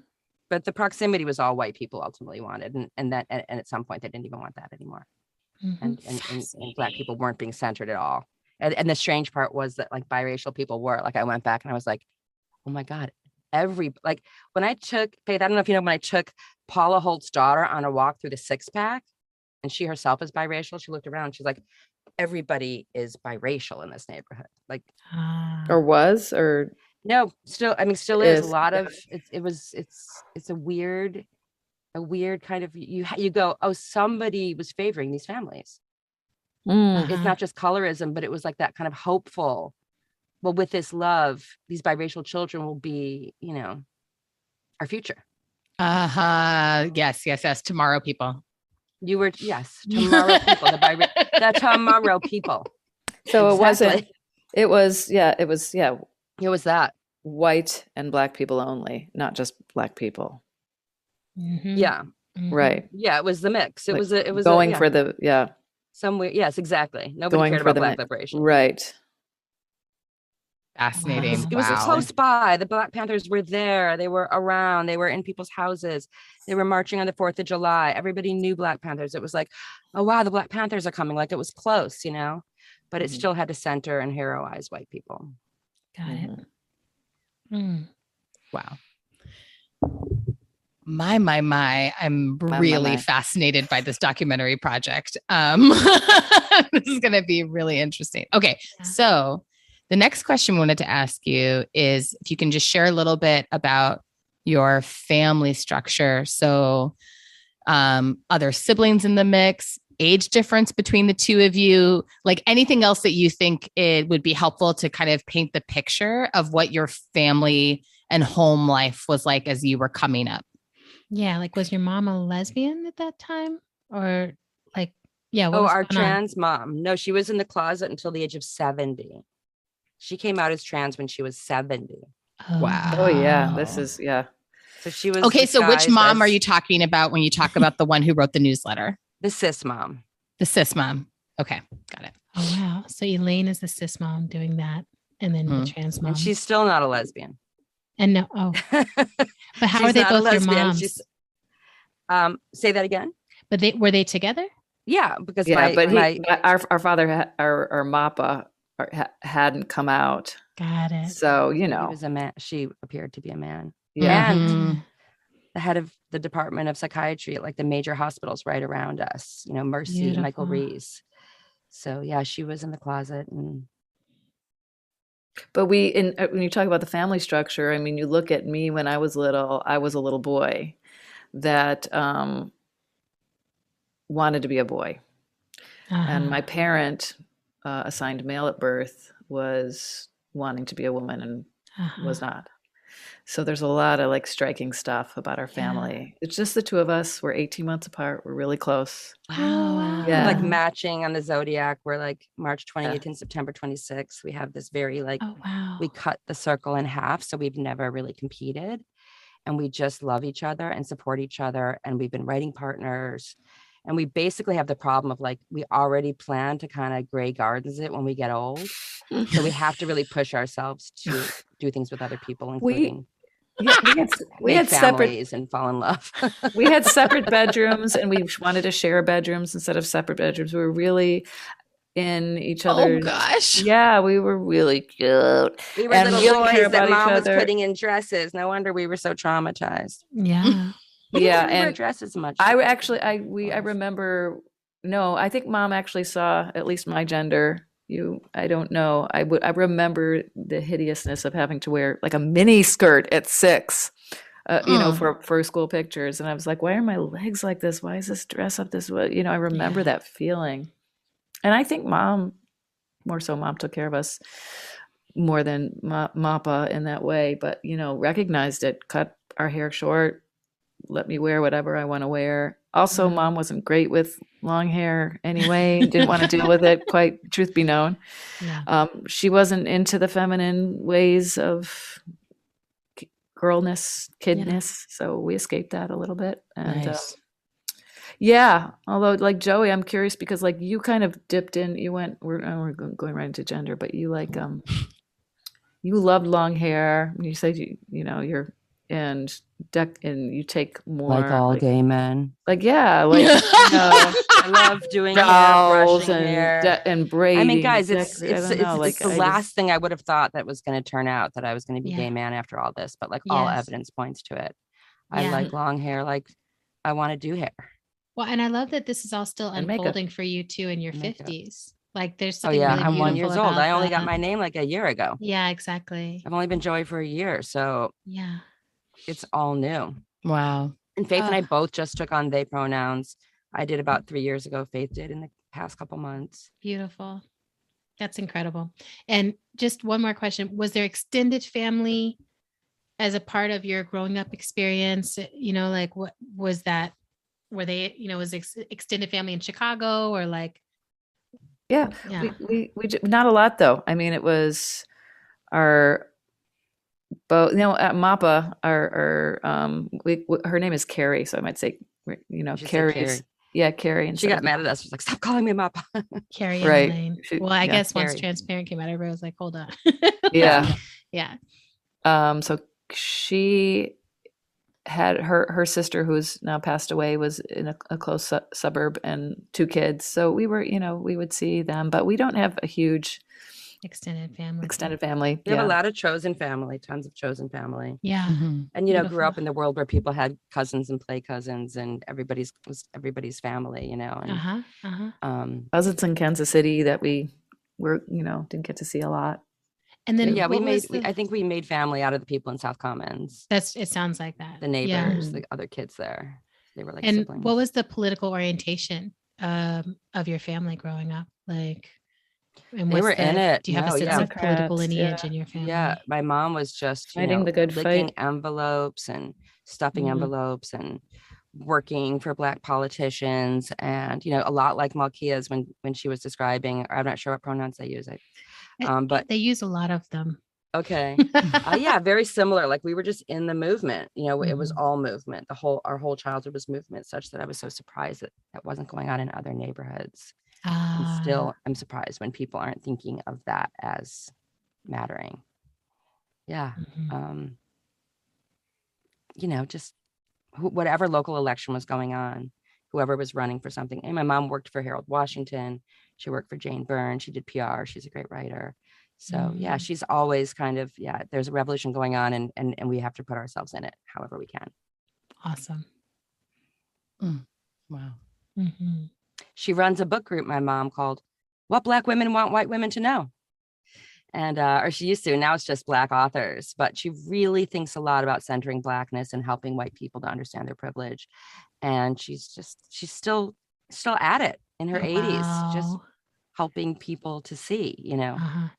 But the proximity was all white people ultimately wanted. And at some point they didn't even want that anymore. Mm-hmm. And Black people weren't being centered at all. And the strange part was that like biracial people were. Like I went back and I was like, oh my God, when I took Faith, I don't know if you know, when I took Paula Holt's daughter on a walk through the Six Pack, and she herself is biracial, she looked around and she's like, everybody is biracial in this neighborhood. Like, or was, or no, still is. A lot of it's a weird kind of, you go, oh, somebody was favoring these families. It's not just colorism, but it was like that kind of hopeful, well, with this love, these biracial children will be, our future. Yes. Tomorrow people. You were, yes, tomorrow people, the tomorrow people. So Exactly. it was that. white and Black people only, not just Black people. Mm-hmm. Yeah. Mm-hmm. Right. Yeah, it was the mix. It was going for the, somewhere. Yes, exactly. Nobody going cared for about the Black liberation. Right. Fascinating. It was close by. The Black Panthers were there. They were around. They were in people's houses. They were marching on the 4th of July. Everybody knew Black Panthers. It was like, oh, wow, the Black Panthers are coming. Like it was close, but it still had to center and heroize white people. Got it. Mm. Wow. My. I'm really fascinated by this documentary project. This is going to be really interesting. Okay. So the next question I wanted to ask you is if you can just share a little bit about your family structure. So other siblings in the mix, age difference between the two of you, like anything else that you think it would be helpful to kind of paint the picture of what your family and home life was like as you were coming up. Yeah. Like, was your mom a lesbian at that time? Or like, what Oh, was our going on? trans mom. No, she was in the closet until the age of 70. She came out as trans when she was 70. Wow. Oh yeah. This is, yeah. So she was Okay. So which disguised mom are as you talking about when you talk about the one who wrote the newsletter? the cis mom. The cis mom. Okay. Got it. Oh, wow. So Elaine is the cis mom doing that. And then the trans mom. And she's still not a lesbian. And no. Oh, but how are they not a both your lesbian. moms? She's, say that again. But were they together? Yeah, because our father, our Mappa hadn't come out. Got it. So, he was a man. She appeared to be a man. Yeah. And the head of the Department of Psychiatry at like the major hospitals right around us, Mercy, Beautiful. Michael Reese. So yeah, she was in the closet. And But when you talk about the family structure, I mean, you look at me when I was a little boy that wanted to be a boy. And my parent, assigned male at birth, was wanting to be a woman and was not. So there's a lot of like striking stuff about our family. It's just the two of us. We're 18 months apart. We're really close. Wow. Yeah. like matching on the zodiac, we're like March 28th Yeah. and September 26th. We have this very like, Oh, wow. we cut the circle in half. So we've never really competed, and we just love each other and support each other. And we've been writing partners. And we basically have the problem of like, we already plan to kind of gray gardens it when we get old. So we have to really push ourselves to do things with other people, including we had separate families and fall in love. we had separate bedrooms, and we wanted to share bedrooms instead of separate bedrooms. We were really in each other's. Oh gosh. Yeah, we were really cute. We were And little really care boys that about each mom was other. putting in dresses. No wonder we were so traumatized. Yeah. We Yeah, didn't wear and dresses much. I remember. No, I think mom actually saw at least my gender. I don't know. I remember the hideousness of having to wear like a mini skirt at 6, for school pictures. And I was like, why are my legs like this? Why is this dress up this way? I remember that feeling. And I think mom took care of us more than Mappa in that way, but, recognized it, cut our hair short, let me wear whatever I want to wear. Also, mom wasn't great with long hair anyway, didn't want to deal with it, quite truth be known. Yeah. She wasn't into the feminine ways of girlness, kidness, so we escaped that a little bit. And Nice. although like Joey, I'm curious because like you kind of dipped in, we're going right into gender, but you like you loved long hair. You said you're and you take more like all gay men. like I love doing hair, brows brushing hair. and braiding. I mean, guys, it's the last thing I would have thought that was going to turn out that I was going to be gay man after all this, but like all Yes. evidence points to it. Yeah. I like long hair. Like I want to do hair. Well, and I love that this is all still And makeup. unfolding for you too in your And makeup. 50s. Like there's Oh something yeah, really I'm beautiful 1 year old. about I only got that. my name like a year ago. Yeah, exactly. I've only been Joey for a year, so Yeah. it's all new. Wow. And Faith and I Ugh. both just took on they pronouns. I did about 3 years ago. Faith did in the past couple months. Beautiful. That's incredible. And just one more question. Was there extended family as a part of your growing up experience? Like what was that? Were they, was extended family in Chicago or like? Yeah. We not a lot though. I mean, it was our both, at Mappa, her name is Carrie. So I might say, should say Carrie's. Carrie. Yeah, Carrie. And She got mad at us. She was like, "Stop calling me Mappa." Carrie Right. and Elaine. She- Well, I yeah, guess once Carrie. Transparent came out, everybody was like, hold on. Yeah. Yeah. So she had her sister, who's now passed away, was in a close suburb and 2 kids. So we were, we would see them, but we don't have a huge Extended family. extended family. We have a lot of chosen family, tons of chosen family. Yeah. Mm-hmm. And grew Beautiful. up in the world where people had cousins and play cousins, and was everybody's family, and Uh-huh. Uh-huh. cousins in Kansas City that we were, didn't get to see a lot. And then yeah, I I think we made family out of the people in South Commons, it sounds like that. the neighbors, Yeah. the other kids there. They were like And siblings. what was the political orientation of your family growing up? Like, and They what's were in it. Do you have a No, sense yeah. of political Democrats, lineage in your family? Yeah, my mom was just Fighting the good licking fight. envelopes and stuffing Mhm. envelopes and working for Black politicians, and a lot like Malkia's when she was describing. I'm not sure what pronouns they use. But they use a lot of them. okay, yeah, very similar. Like we were just in the movement. It was all movement. Our whole childhood was movement, such that I was so surprised that that wasn't going on in other neighborhoods. And still, I'm surprised when people aren't thinking of that as mattering. Yeah. Mhm. Just whatever local election was going on, whoever was running for something. And my mom worked for Harold Washington. She worked for Jane Byrne. She did PR. She's a great writer. So yeah, she's always kind of, there's a revolution going on, and we have to put ourselves in it however we can. Awesome. Wow. Mm-hmm. She runs a book group, my mom, called What Black Women Want White Women to Know. And or she used to, now it's just Black authors, but she really thinks a lot about centering Blackness and helping white people to understand their privilege. And she's still at it in her 80s, just Wow. helping people to see,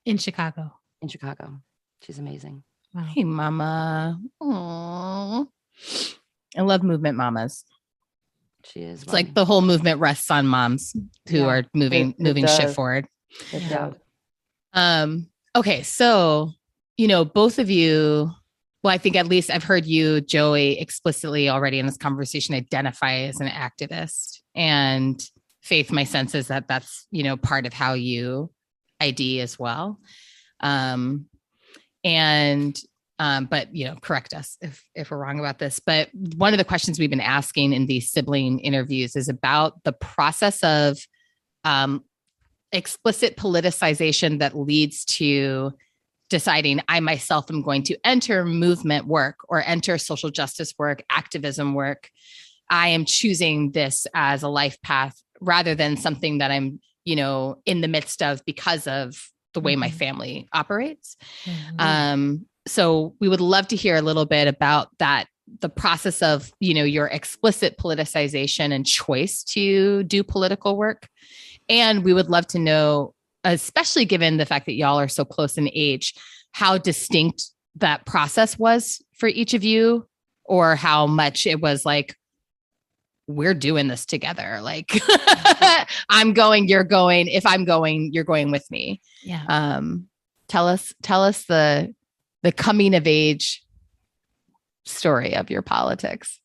In Chicago. in Chicago. She's amazing. Wow. Hey, mama. Aww. I love movement mamas. She is. It's like the whole movement rests on moms who are moving shit does. forward. It Yeah. does. Okay, so both of you, well, I think at least I've heard you, Joey, explicitly already in this conversation identify as an activist. And Faith, my sense is that that's part of how you ID as well. But correct us if we're wrong about this. But one of the questions we've been asking in these sibling interviews is about the process of explicit politicization that leads to deciding I myself am going to enter movement work or enter social justice work, activism work. I am choosing this as a life path rather than something that I'm, in the midst of because of the way my family operates. Mm-hmm. So we would love to hear a little bit about that, the process of, your explicit politicization and choice to do political work. And we would love to know, especially given the fact that y'all are so close in age, how distinct that process was for each of you, or how much it was like, we're doing this together. Like I'm going, you're going. If I'm going, you're going with me. Yeah. Tell us the coming of age story of your politics.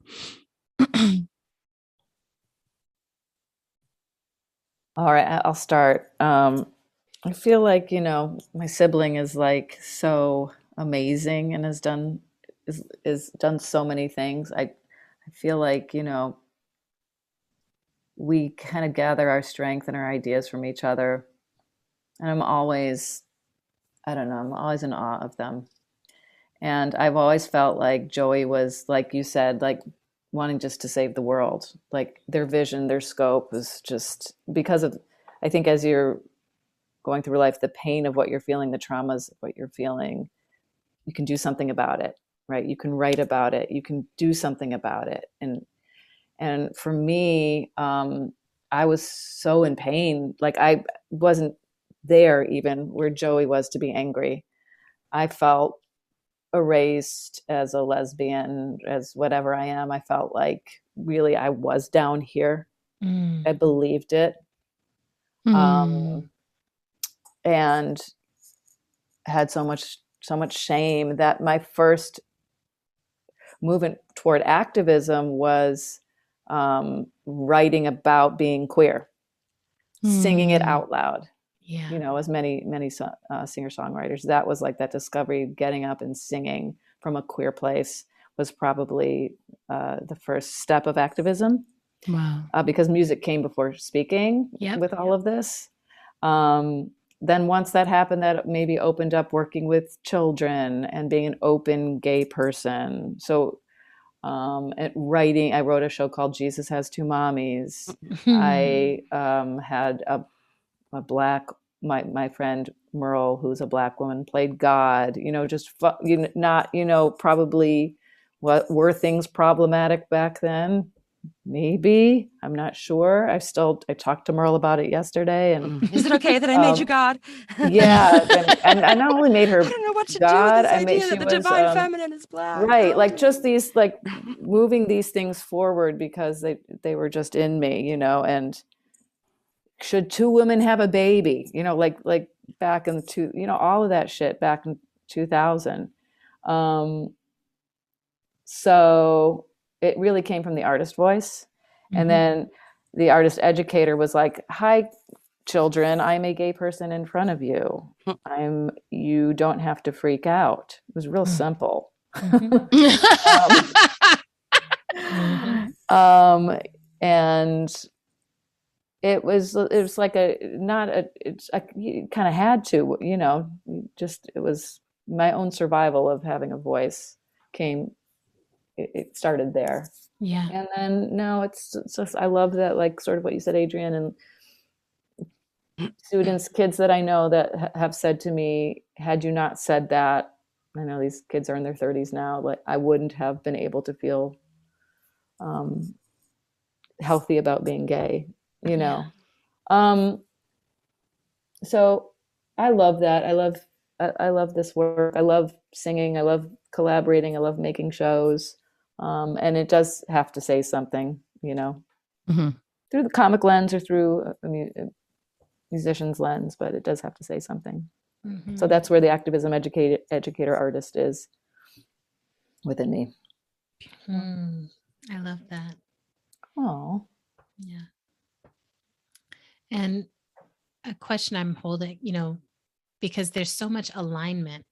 All right, I'll start. I feel like, my sibling is like so amazing and has done is done so many things. I feel like, we kind of gather our strength and our ideas from each other. And I'm always in awe of them. And I've always felt like Joey was, like you said, like wanting just to save the world. Like their vision, their scope was just because of, I think as you're going through life, the pain of what you're feeling, the traumas of what you're feeling, you can do something about it, right? You can write about it. You can do something about it. And for me, I was so in pain. Like I wasn't there even where Joey was to be angry. I felt erased as a lesbian, as whatever I am. I felt like really I was down here. I believed it. And had so much shame that my first movement toward activism was writing about being queer, singing it out loud. Yeah. As many singer-songwriters, that was like that discovery, getting up and singing from a queer place was probably the first step of activism. Wow. Because music came before speaking. With all of this. Then once that happened, that maybe opened up working with children and being an open gay person. So at writing, I wrote a show called Jesus Has Two Mommies. I had a black, my friend Merle, who's a black woman, played God. Probably what were things problematic back then? Maybe, I'm not sure. I talked to Merle about it yesterday. And is it okay that I made you God? Yeah, and I not only made her I don't know what to God, do with this idea that the divine feminine is black. Right, like just these, like moving these things forward because they were just in me, and should two women have a baby? Like back in all of that shit back in 2000. So it really came from the artist voice. And then the artist educator was like, hi, children, I'm a gay person in front of you. You don't have to freak out. It was real simple. And it was like you kind of had to, it was my own survival of having a voice it started there. Yeah. And then no, it's just, I love that, like sort of what you said, Adrian, and students, kids that I know that have said to me, had you not said that, I know these kids are in their 30s now, like I wouldn't have been able to feel healthy about being gay, you know. So I love that. I love this work. I love singing. I love collaborating. I love making shows. And it does have to say something, you know, through the comic lens or through a musician's lens, but it does have to say something. So that's where the activism educator artist is within me. I love that. Oh, Yeah. And a question I'm holding, you know, because there's so much alignment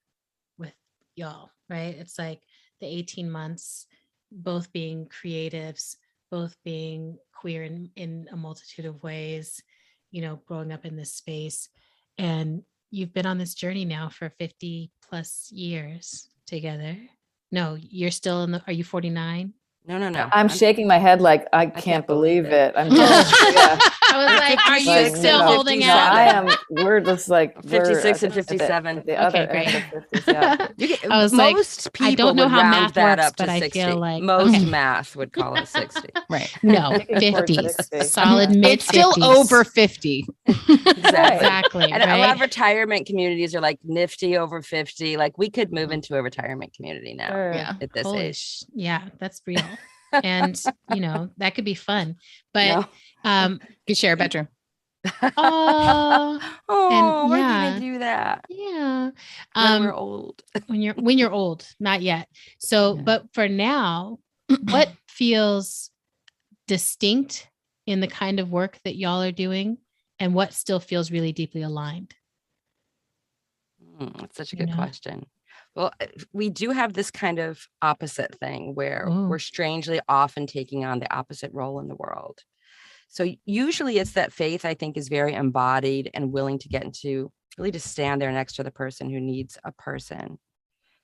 with y'all, right? It's like the 18 months, both being creatives, both being queer in a multitude of ways, you know, growing up in this space. And you've been on this journey now for 50 plus years together. No, you're still are you 49? No. I'm shaking my head like I can't believe it. I'm just, yeah. I was like, are you 56 still and holding 57. out? I am. We're just like 56 we're and 57. at the other Okay, end great. of the 50s. Yeah. I was like, Most people I don't know would how round math that works, up to but I 60. feel like Most okay. math would call it 60. Right. No, Looking towards 50s, 60. solid Yeah. mid It's still 50s. over 50. Exactly. And a lot right? of retirement communities are like nifty over 50. Like we could move into a retirement community now Sure. Yeah. at this Holy age. yeah, that's real. And you know, that could be fun. But You share a bedroom. oh, Oh, we're yeah. gonna do that yeah. when we're old. when you're old, not yet. So, Yeah. but for now, what feels distinct in the kind of work that y'all are doing and what still feels really deeply aligned? That's such a You good know? question. Well, we do have this kind of opposite thing where Ooh. we're strangely often taking on the opposite role in the world. So usually it's that Faith, I think, is very embodied and willing to get into really to stand there next to the person who needs a person.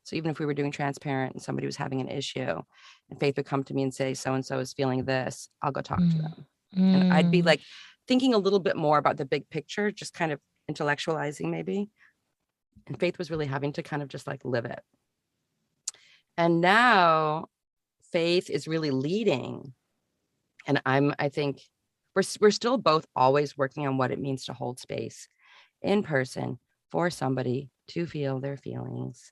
So even if we were doing transparent and somebody was having an issue and Faith would come to me and say, so-and-so is feeling this, I'll go talk to them. And I'd be like thinking a little bit more about the big picture, just kind of intellectualizing maybe. And Faith was really having to kind of just like live it. And now Faith is really leading. And I think we're still both always working on what it means to hold space in person for somebody to feel their feelings.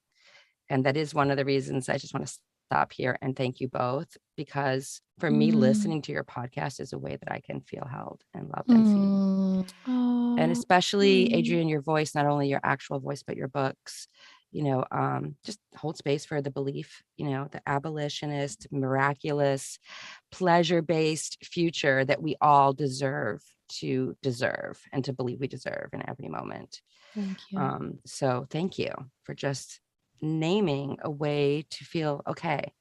And that is one of the reasons I just want to stop here and thank you both, because for me, listening to your podcast is a way that I can feel held and loved and seen. And especially Adrian, your voice, not only your actual voice, but your books, you know, just hold space for the belief, you know, the abolitionist, miraculous, pleasure-based future that we all deserve and to believe we deserve in every moment. Thank you. So thank you for just naming a way to feel okay.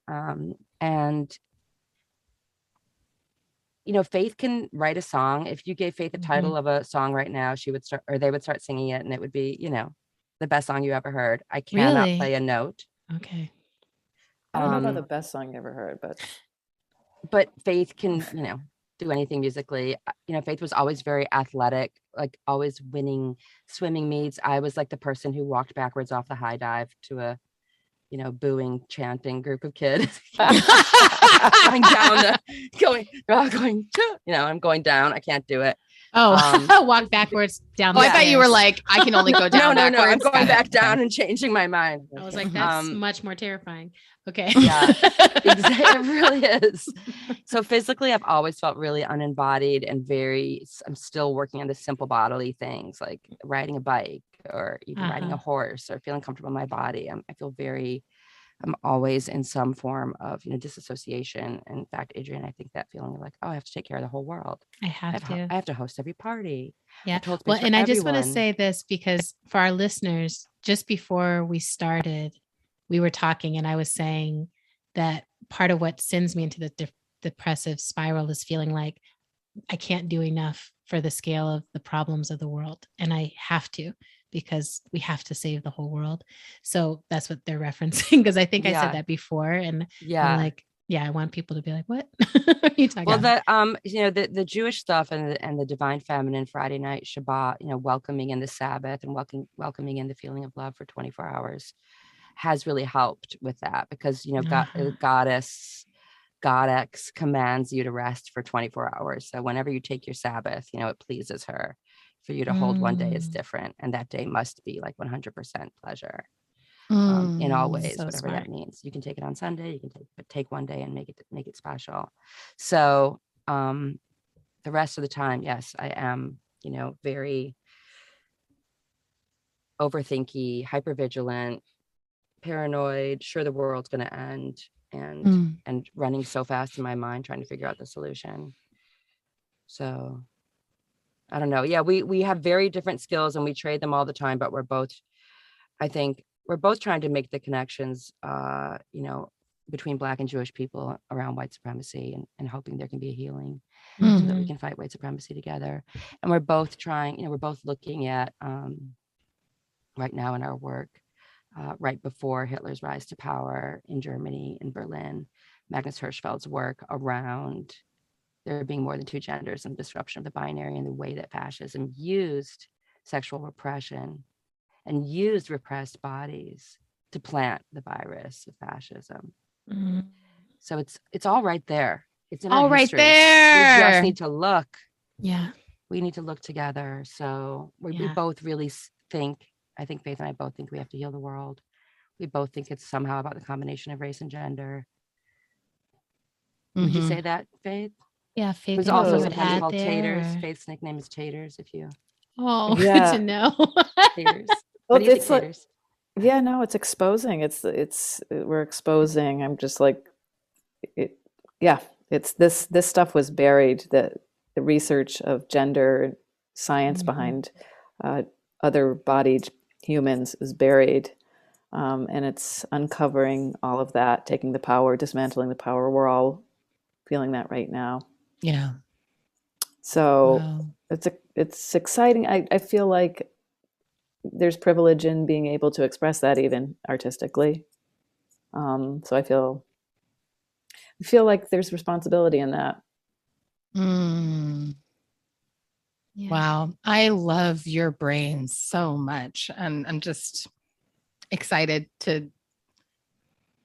And you know, Faith can write a song. If you gave Faith the title of a song right now, she would start, or they would start singing it, and it would be, you know, the best song you ever heard. I cannot Really? play a note. Okay. I don't know about the best song you ever heard, but Faith can, you know, do anything musically. You know, Faith was always very athletic, like always winning swimming meets. I was like the person who walked backwards off the high dive to a, you know, booing, chanting group of kids. going down, going, you know, I'm going down. I can't do it. Oh, walk backwards down. I thought you were like, I can only go down. No, I'm backwards. going back down and changing my mind. I was like, that's much more terrifying. Okay. Yeah, exactly. It really is. So physically, I've always felt really unembodied and I'm still working on the simple bodily things like riding a bike or even riding a horse or feeling comfortable in my body. I'm always in some form of, you know, disassociation. In fact, Adrian, I think that feeling of like, oh, I have to take care of the whole world. I have to host every party. Yeah. Well, and I just want to say this because for our listeners, just before we started, we were talking and I was saying that part of what sends me into the depressive spiral is feeling like I can't do enough for the scale of the problems of the world. And I have to, because we have to save the whole world. So that's what they're referencing. Because I think I said that before. And I'm like, Yeah, I want people to be like, what are you talking Well, about? the Jewish stuff and the divine feminine, Friday night, Shabbat, welcoming in the Sabbath and welcoming in the feeling of love for 24 hours has really helped with that, because, Goddess commands you to rest for 24 hours. So whenever you take your Sabbath, it pleases her. For you to hold one day is different. And that day must be like 100% pleasure. In all ways, so whatever smart. that means. You can take it on Sunday, you can take one day and make it special. So the rest of the time, yes, I am, very overthinky, hypervigilant, paranoid, sure the world's going to end, and running so fast in my mind trying to figure out the solution. So I don't know. Yeah, we have very different skills and we trade them all the time, but I think we're both trying to make the connections, between Black and Jewish people around white supremacy, and hoping there can be a healing so that we can fight white supremacy together. And we're both we're both looking at, right now in our work, right before Hitler's rise to power in Germany, in Berlin, Magnus Hirschfeld's work around there being more than two genders and disruption of the binary, and the way that fascism used sexual repression and used repressed bodies to plant the virus of fascism. So it's all right there. It's in our All right history. there. We just need to look. Yeah. We need to look together. So we both really think, I think Faith and I both think we have to heal the world. We both think it's somehow about the combination of race and gender. Would you say that, Faith? Yeah, Faith. Who's anything also you would sometimes add called there, Taters. or- Faith's nickname is Taters, if you Oh, Yeah. good to know. Taters. Well, What do you think, it's like, Taters? yeah, no, it's exposing. We're exposing. I'm just like, it's this stuff was buried. The research of gender science behind other bodied humans is buried, and it's uncovering all of that, taking the power, dismantling the power. We're all feeling that right now. Yeah. So Wow. it's exciting. I feel like there's privilege in being able to express that even artistically. So I feel like there's responsibility in that. Yeah. Wow. I love your brain so much. And I'm just excited to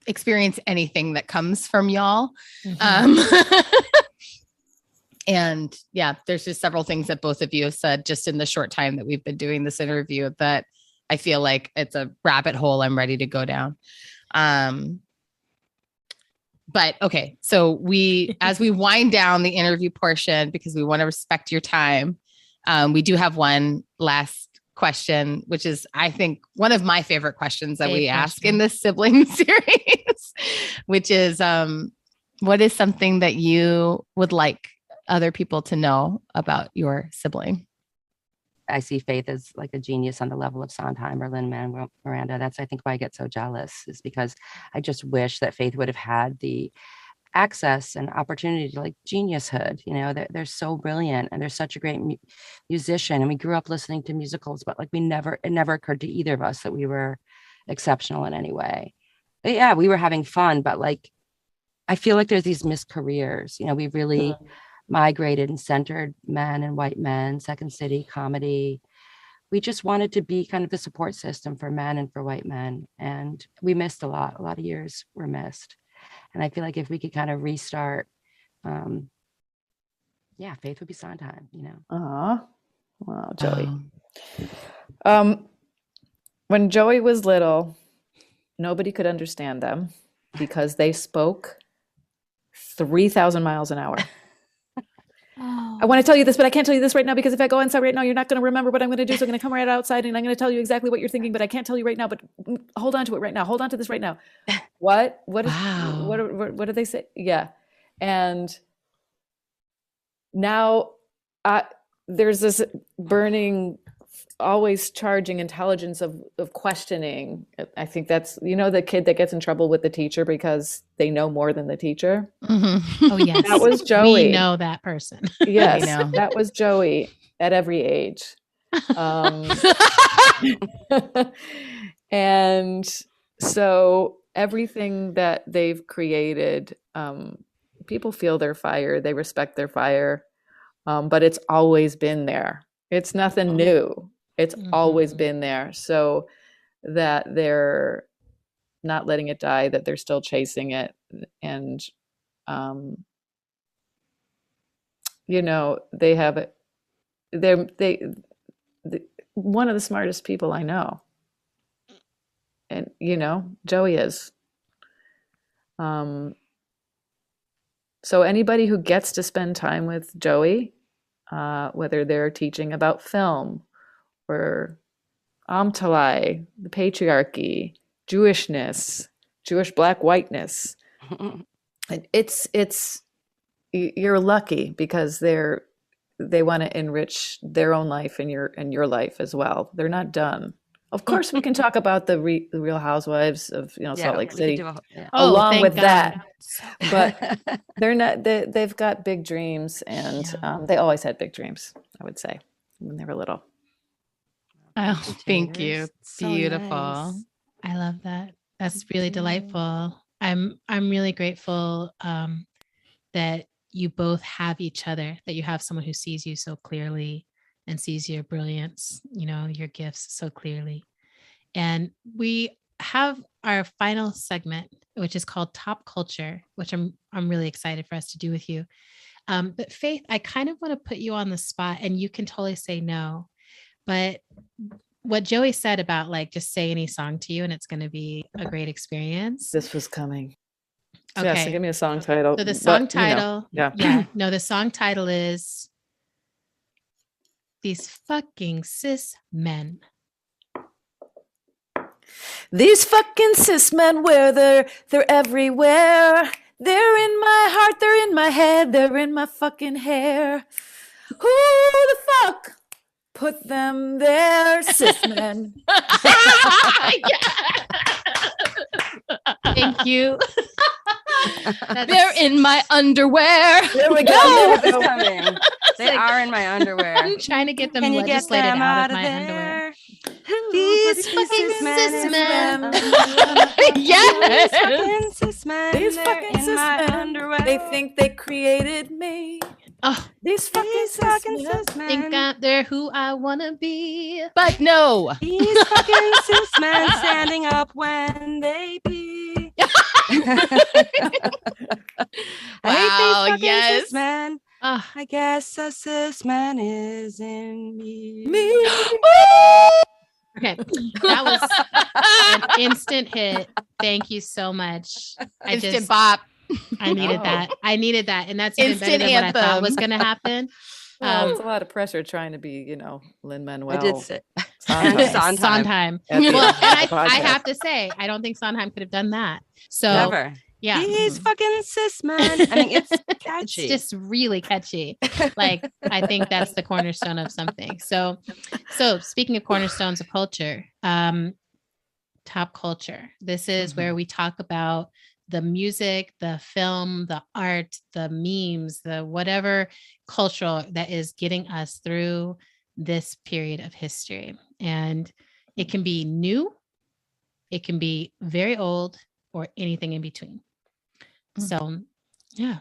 experience anything that comes from y'all. And yeah, there's just several things that both of you have said just in the short time that we've been doing this interview that I feel like it's a rabbit hole I'm ready to go down. But okay, so as we wind down the interview portion, because we want to respect your time, we do have one last question, which is, I think, one of my favorite questions that we ask in this sibling series, which is, what is something that you would like other people to know about your sibling? I see Faith as like a genius on the level of Sondheim or Lin-Manuel Miranda. That's, I think, why I get so jealous, is because I just wish that Faith would have had the access and opportunity to like geniushood. They're so brilliant and they're such a great musician. And we grew up listening to musicals, but like it never occurred to either of us that we were exceptional in any way. But yeah, we were having fun, but like, I feel like there's these missed careers. We really migrated and centered men and white men, Second City, comedy. We just wanted to be kind of the support system for men and for white men. And we missed a lot of years were missed. And I feel like if we could kind of restart, Faith would be Sondheim, Wow, Joey. When Joey was little, nobody could understand them because they spoke 3,000 miles an hour. I want to tell you this, but I can't tell you this right now, because if I go inside right now, you're not going to remember what I'm going to do. So I'm going to come right outside and I'm going to tell you exactly what you're thinking, but I can't tell you right now. But hold on to it right now. Hold on to this right now. What do they say? Yeah. And now there's this burning, always charging intelligence of questioning. I think that's, the kid that gets in trouble with the teacher because they know more than the teacher. Oh, yes. That was Joey. We know that person. Yes, that was Joey at every age. And so everything that they've created, people feel their fire, they respect their fire, but it's always been there. It's nothing new. It's always been there. So that they're not letting it die, that they're still chasing it. And, you know, they're one of the smartest people I know. And, you know, Joey is. So anybody who gets to spend time with Joey, whether they're teaching about film or Amtalai, the patriarchy, Jewishness, Jewish black whiteness, you're lucky because they want to enrich their own life and your life as well. They're not done. Of course, we can talk about the Real Housewives of Salt Lake City along with that, but they're not. They've got big dreams, and they always had big dreams. I would say when they were little. Oh, thank you. So Beautiful. nice. I love that. That's really delightful. I'm really grateful that you both have each other, that you have someone who sees you so clearly and sees your brilliance, you know, your gifts so clearly. And we have our final segment, which is called Top Culture, which I'm really excited for us to do with you. But Faith, I kind of want to put you on the spot, and you can totally say no. But what Joey said about like just say any song to you and it's going to be a great experience. This was coming. Okay. Yeah, so give me a song title. So the song But, you know, title, yeah. No, the song title is These Fucking Cis Men. These fucking cis men, where they're everywhere. They're in my heart, they're in my head, they're in my fucking hair. Who the fuck put them there, cis men? Thank you. They're in my underwear. There we Oh, go. it's coming. They are in my underwear. I'm trying to get them Can you get legislated them out out of of my underwear. there? These fucking cis men. Yes. These fucking cis men. These They're fucking in cis my men. underwear. They think they created me. Oh, These fucking These cis fucking men. cis men. think they're who I want to be. But no. These fucking cis men standing up when they pee. I hate these Wow, fucking yes. cis men. Ah, I guess a cis man is in me. okay. That was an instant hit. Thank you so much. Instant bop. I needed that. I needed that. And that's even better Instant than what I thought anthem. was going to happen. Well, it's a lot of pressure trying to be, Lin-Manuel. I did say Sondheim. Sondheim. Sondheim. At the Well, and I podcast. have to say, I don't think Sondheim could have done that. So, Never. yeah. These fucking cis men. I mean, it's It's catchy. just really catchy. Like, I think that's the cornerstone of something. So speaking of cornerstones of culture, top culture. This is where we talk about the music, the film, the art, the memes, the whatever cultural that is getting us through this period of history. And it can be new, it can be very old, or anything in between. So, yeah.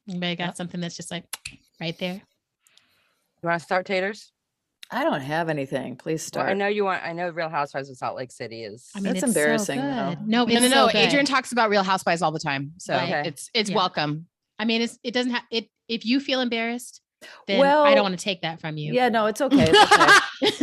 Anybody got something that's just like right there? You want to start, Taters? I don't have anything. Please Well, start. I know you want. I know Real Housewives of Salt Lake City is. I mean, That's it's so embarrassing, though. good. No, No, it's no, so no. good. Adrian talks about Real Housewives all the time. So Right. it's Yeah. welcome. I mean, it doesn't have it. If you feel embarrassed, then Well, I don't want to take that from you. Yeah, no, it's okay. It's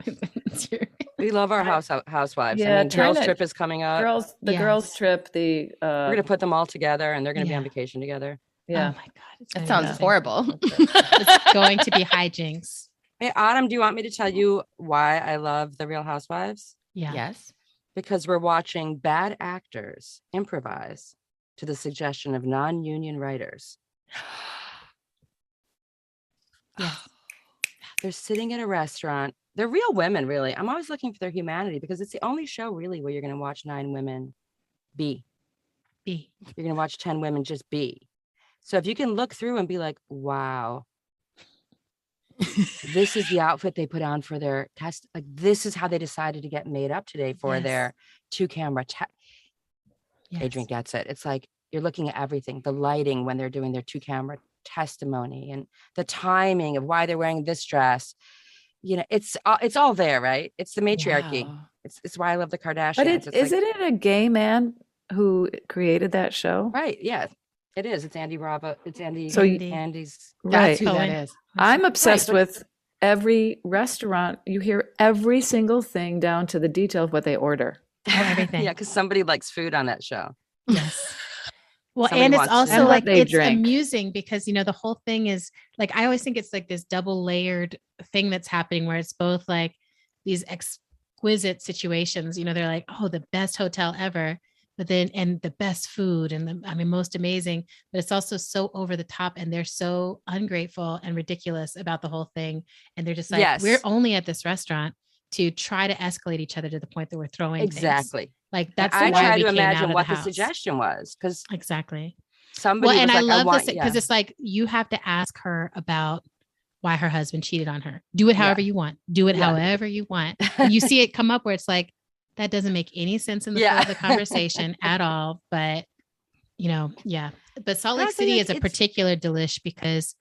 okay. It's your- We love our housewives. Yeah, I mean, try girls not- trip is coming up. The Yes. girls trip, We're gonna put them all together, and they're gonna be on Yeah. vacation together. yeah. Oh my God. It's That gonna be sounds amazing. horrible. It's going to be hijinks. Hey, Autumn, do you want me to tell you why I love the Real Housewives? Yeah. Yes. Because we're watching bad actors improvise to the suggestion of non-union writers. Yeah. They're sitting in a restaurant. They're real women, really. I'm always looking for their humanity because it's the only show really where you're going to watch 9 women be. B. You're going to watch 10 women just be. So if you can look through and be like, wow, this is the outfit they put on for their test. Like, this is how they decided to get made up today for Yes. their 2-camera. Yes. Adrian gets it. It's like you're looking at everything, the lighting when they're doing their 2-camera testimony and the timing of why they're wearing this dress. It's all there, right? It's the matriarchy. Wow. It's why I love the Kardashians. But It's isn't it a gay man who created that show? right. Yeah, it is. It's Andy Bravo. It's Andy. So Andy's. Right. That's who that is. I'm obsessed but- with every restaurant. You hear every single thing down to the detail of what they order. Everything. Yeah, because somebody likes food on that show. Yes. Well, Somebody and it's wants to also know. like And what they it's drink. amusing because the whole thing is like I always think it's like this double layered thing that's happening where it's both like these exquisite situations. They're like, oh, the best hotel ever, but then and the best food and most amazing. But it's also so over the top, and they're so ungrateful and ridiculous about the whole thing. And they're just like, Yes. we're only at this restaurant to try to escalate each other to the point that we're throwing things. Exactly. Like And that's I why try we to came out imagine of what the the house. suggestion was because Exactly. somebody Well, and was I like, love want, this because it's like you have to ask her about why her husband cheated on her. Do it however you want. Do it Yeah. however you want. And you see it come up where it's like, that doesn't make any sense in the flow of the conversation at all. But, yeah. But Salt Lake Honestly, City like, is a it's- particular delish because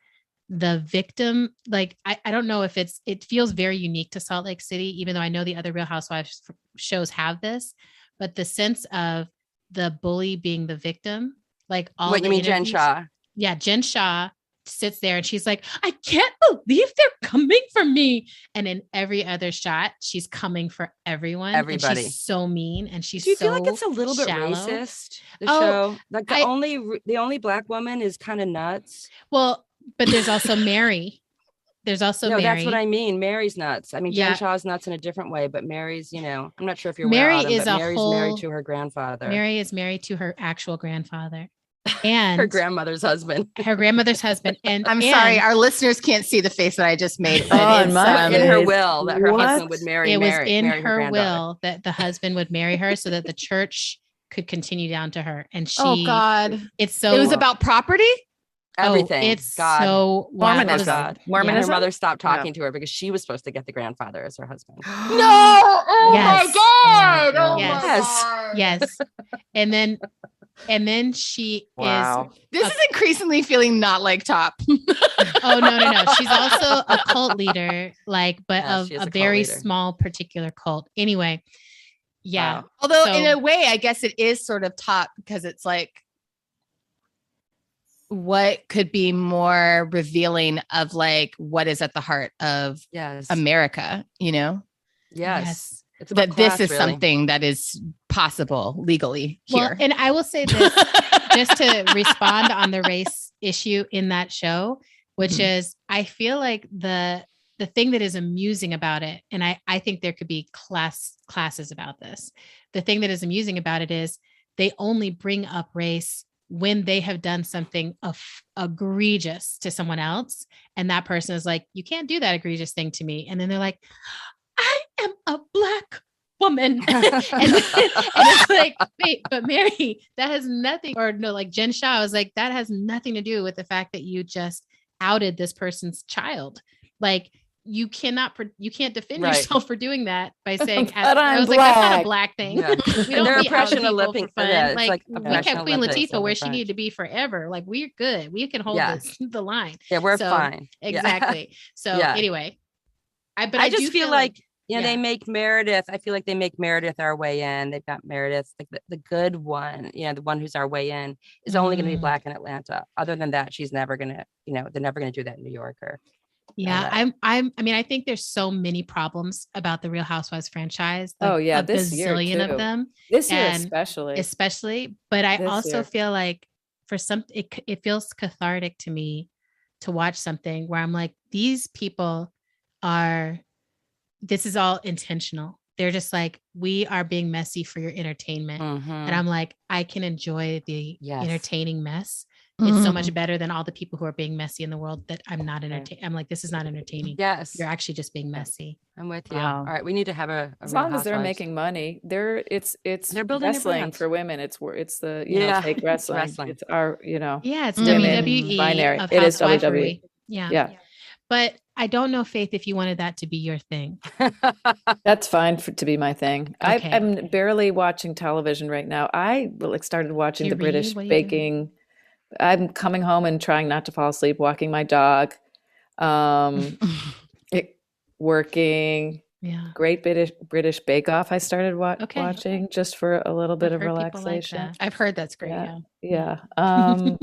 the victim, like, I don't know if it feels very unique to Salt Lake City, even though I know the other Real Housewives shows have this, but the sense of the bully being the victim, like all what the you mean, Jen interviews- Shaw? Yeah, Jen Shaw sits there and she's like, I can't believe they're coming for me. And in every other shot, she's coming for everyone. And Everybody. she's so mean and she's Do you so feel like it's a little bit shallow. racist? The Oh, show, like the I- only Black woman is kind of nuts. Well, but there's also Mary. There's also No, Mary. that's what I mean. Mary's nuts. I mean, Yeah. Jen Shaw's nuts in a different way, but Mary's, I'm not sure if you're Mary aware of is but a Mary's whole- married to her grandfather, Mary is married to her actual grandfather and her grandmother's husband. her grandmother's husband. And I'm and sorry, our listeners can't see the face that I just made. But Oh, it's, in my in her face. will that her What? husband would marry. it was Mary, in marry her granddaughter. will that the husband would marry her so that the church could continue down to her. And she, oh God, it's so, it was about property. Everything. it's God. so wild. Mormonism. God. Yeah. And Mormonism. her mother stopped talking to her because she was supposed to get the grandfather as her husband. No! Oh Yes. my God! Oh Oh my my Yes. God! Yes. And then she Wow. This is increasingly feeling not like Top. no. She's also a cult leader, but Yeah, of she is a a cult very leader. small particular cult. Anyway. Yeah. Wow. Although So- in a way, I guess it is sort of Top because it's like what could be more revealing of like what is at the heart of Yes. America, Yes. It's about that this class, is really. something that is possible legally Well, here. and I will say this just to respond on the race issue in that show, which Mhm. is I feel like the thing that is amusing about it, and I think there could be classes about this. The thing that is amusing about it is they only bring up race when they have done something egregious to someone else. And that person is like, you can't do that egregious thing to me. And then they're like, I am a Black woman. and it's like, wait, but Mary, that has nothing, or no, like Jen Shaw was like, that has nothing to do with the fact that you just outed this person's child. Like, you can't defend Right. yourself for doing that by saying, But I I'm was like, that's not a Black. Black thing. Yeah. We And don't their be oppression outing of people living- for fun. yeah, it's like, like we oppression kept of Queen living Latifah where she French. needed to be forever. Like, we're good. We can hold Yeah. the line. Yeah, we're So, fine. Yeah. Exactly. So Yeah. anyway, I I just do feel like yeah. they make Meredith. I feel like they make Meredith our way in. They've got Meredith, like the good one. The one who's our way in is only going to be Mm. Black in Atlanta. Other than that, she's never going to. They're never going to do that in New York or. Yeah, that. I think there's so many problems about the Real Housewives franchise. Oh, yeah, a this year, bazillion too. of them, This year And especially. But I This also year. feel like for some, it feels cathartic to me to watch something where I'm like, these people this is all intentional. They're just like, we are being messy for your entertainment. Mhm. And I'm like, I can enjoy the Yes. entertaining mess. It's so Mhm. much better than all the people who are being messy in the world that I'm not entertaining. I'm like, this is not entertaining. Yes, You're actually just being messy. I'm with you. Wow. All right, we need to have a As Real long as they're Housewives. making money, it's They're building their wrestling brand. for women. It's the Yeah, fake it's wrestling. wrestling. It's our Yeah, it's Mhm. WWE binary. of It is housewifery. WWE. Yeah. Yeah. But I don't know, Faith, if you wanted that to be your thing. That's fine to be my thing. Okay. I'm barely watching television right now. I started watching you the British read? What do you do? baking. I'm coming home and trying not to fall asleep, walking my dog, um, working. Yeah. Great British Bake Off. I started Okay. watching just for a little bit I've of heard people like relaxation. that. I've heard that's great. Yeah, Yeah. yeah.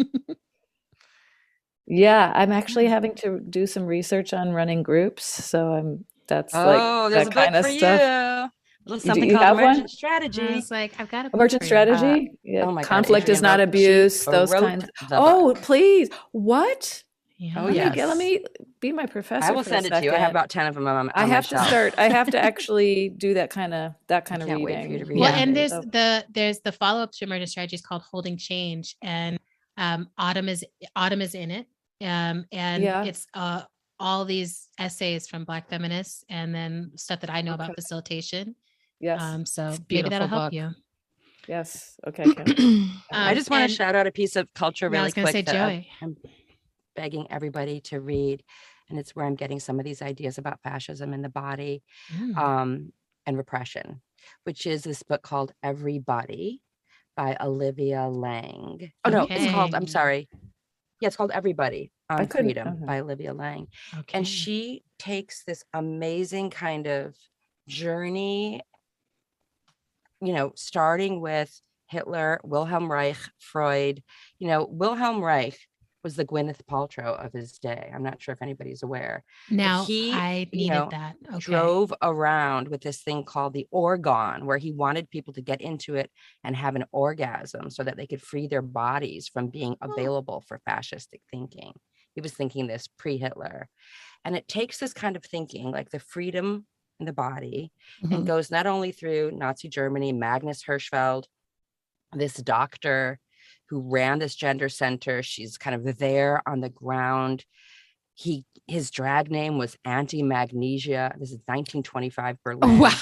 Yeah, I'm actually Yeah. having to do some research on running groups. So that's like Oh, there's that a book kind of for stuff. you. A little Do something you called have one? Emergent I Strategy. was like, I've got a book Emergent for you. strategy? Yeah. Oh my God, Conflict is Adrienne not wrote- she abuse. Those wrote kinds. the Oh, book. please. What? Yeah. Oh, Let yes. let me be my professor I will for send a it to you. I have second. about 10 of them on I my have to shelf. start. I have to actually do that kind of I can't wait for you reading. to read Well, it. and Yeah. there's the follow-up to Emergent Strategies called Holding Change, and Autumn is in it. And Yeah. it's all these essays from Black feminists and then stuff that I know about Okay. facilitation. Yes. So It's a maybe that'll beautiful help book. you. Yes. Okay, Kim. I just want to and- shout out a piece of culture No, I really was going to quick say that Joey. I'm begging everybody to read. And it's where I'm getting some of these ideas about fascism in the body and repression, which is this book called Everybody by Olivia Lang. Oh, no, it's called, I'm Okay. sorry. Yeah, it's called Everybody I on couldn't- Freedom okay. by Olivia Lang. Okay. And she takes this amazing kind of journey, starting with Hitler, Wilhelm Reich, Freud. Wilhelm Reich was the Gwyneth Paltrow of his day. I'm not sure if anybody's aware. Now he, I needed that. Okay. drove around with this thing called the orgon, where he wanted people to get into it and have an orgasm so that they could free their bodies from being available for fascistic thinking. He was thinking this pre-Hitler. And it takes this kind of thinking, like the freedom in the body, and goes not only through Nazi Germany, Magnus Hirschfeld, this doctor who ran this gender center. She's kind of there on the ground. His drag name was Anti-Magnesia. This is 1925 Berlin. Wow.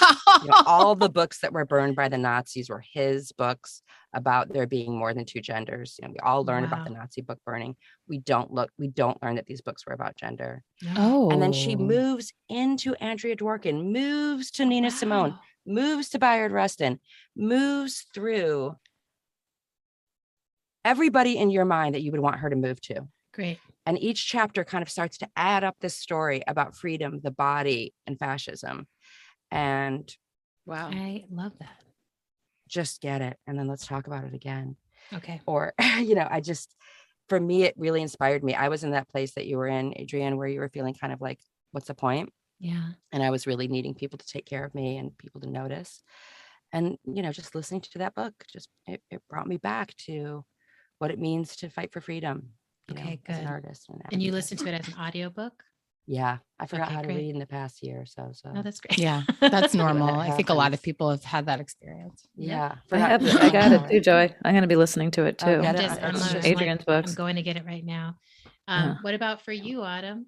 All the books that were burned by the Nazis were his books about there being more than two genders. We all learn about the Nazi book burning. We don't learn that these books were about gender. Oh. And then she moves into Andrea Dworkin, moves to Nina Simone, moves to Bayard Rustin, moves through everybody in your mind that you would want her to move to. Great. And each chapter kind of starts to add up this story about freedom, the body, and fascism. And Wow. I love that. just get it. And then let's talk about it again. Okay. Or, for me, it really inspired me. I was in that place that you were in, Adrienne, where you were feeling kind of like, what's the point? Yeah. And I was really needing people to take care of me and people to notice. And, just listening to that book, it brought me back to what it means to fight for freedom. Okay, as an good. artist. And you listened to it as an audiobook? Yeah. I forgot Okay, how to great. read in the past year or so. Oh, that's great. Yeah, that's normal. That I think a lot of happens. people have had that experience. Yeah. I got it too, Joy. I'm going to be listening to it too. Oh, get I'm it? just, It's just Adrienne's books. I'm going to get it right now. What about for you, Autumn?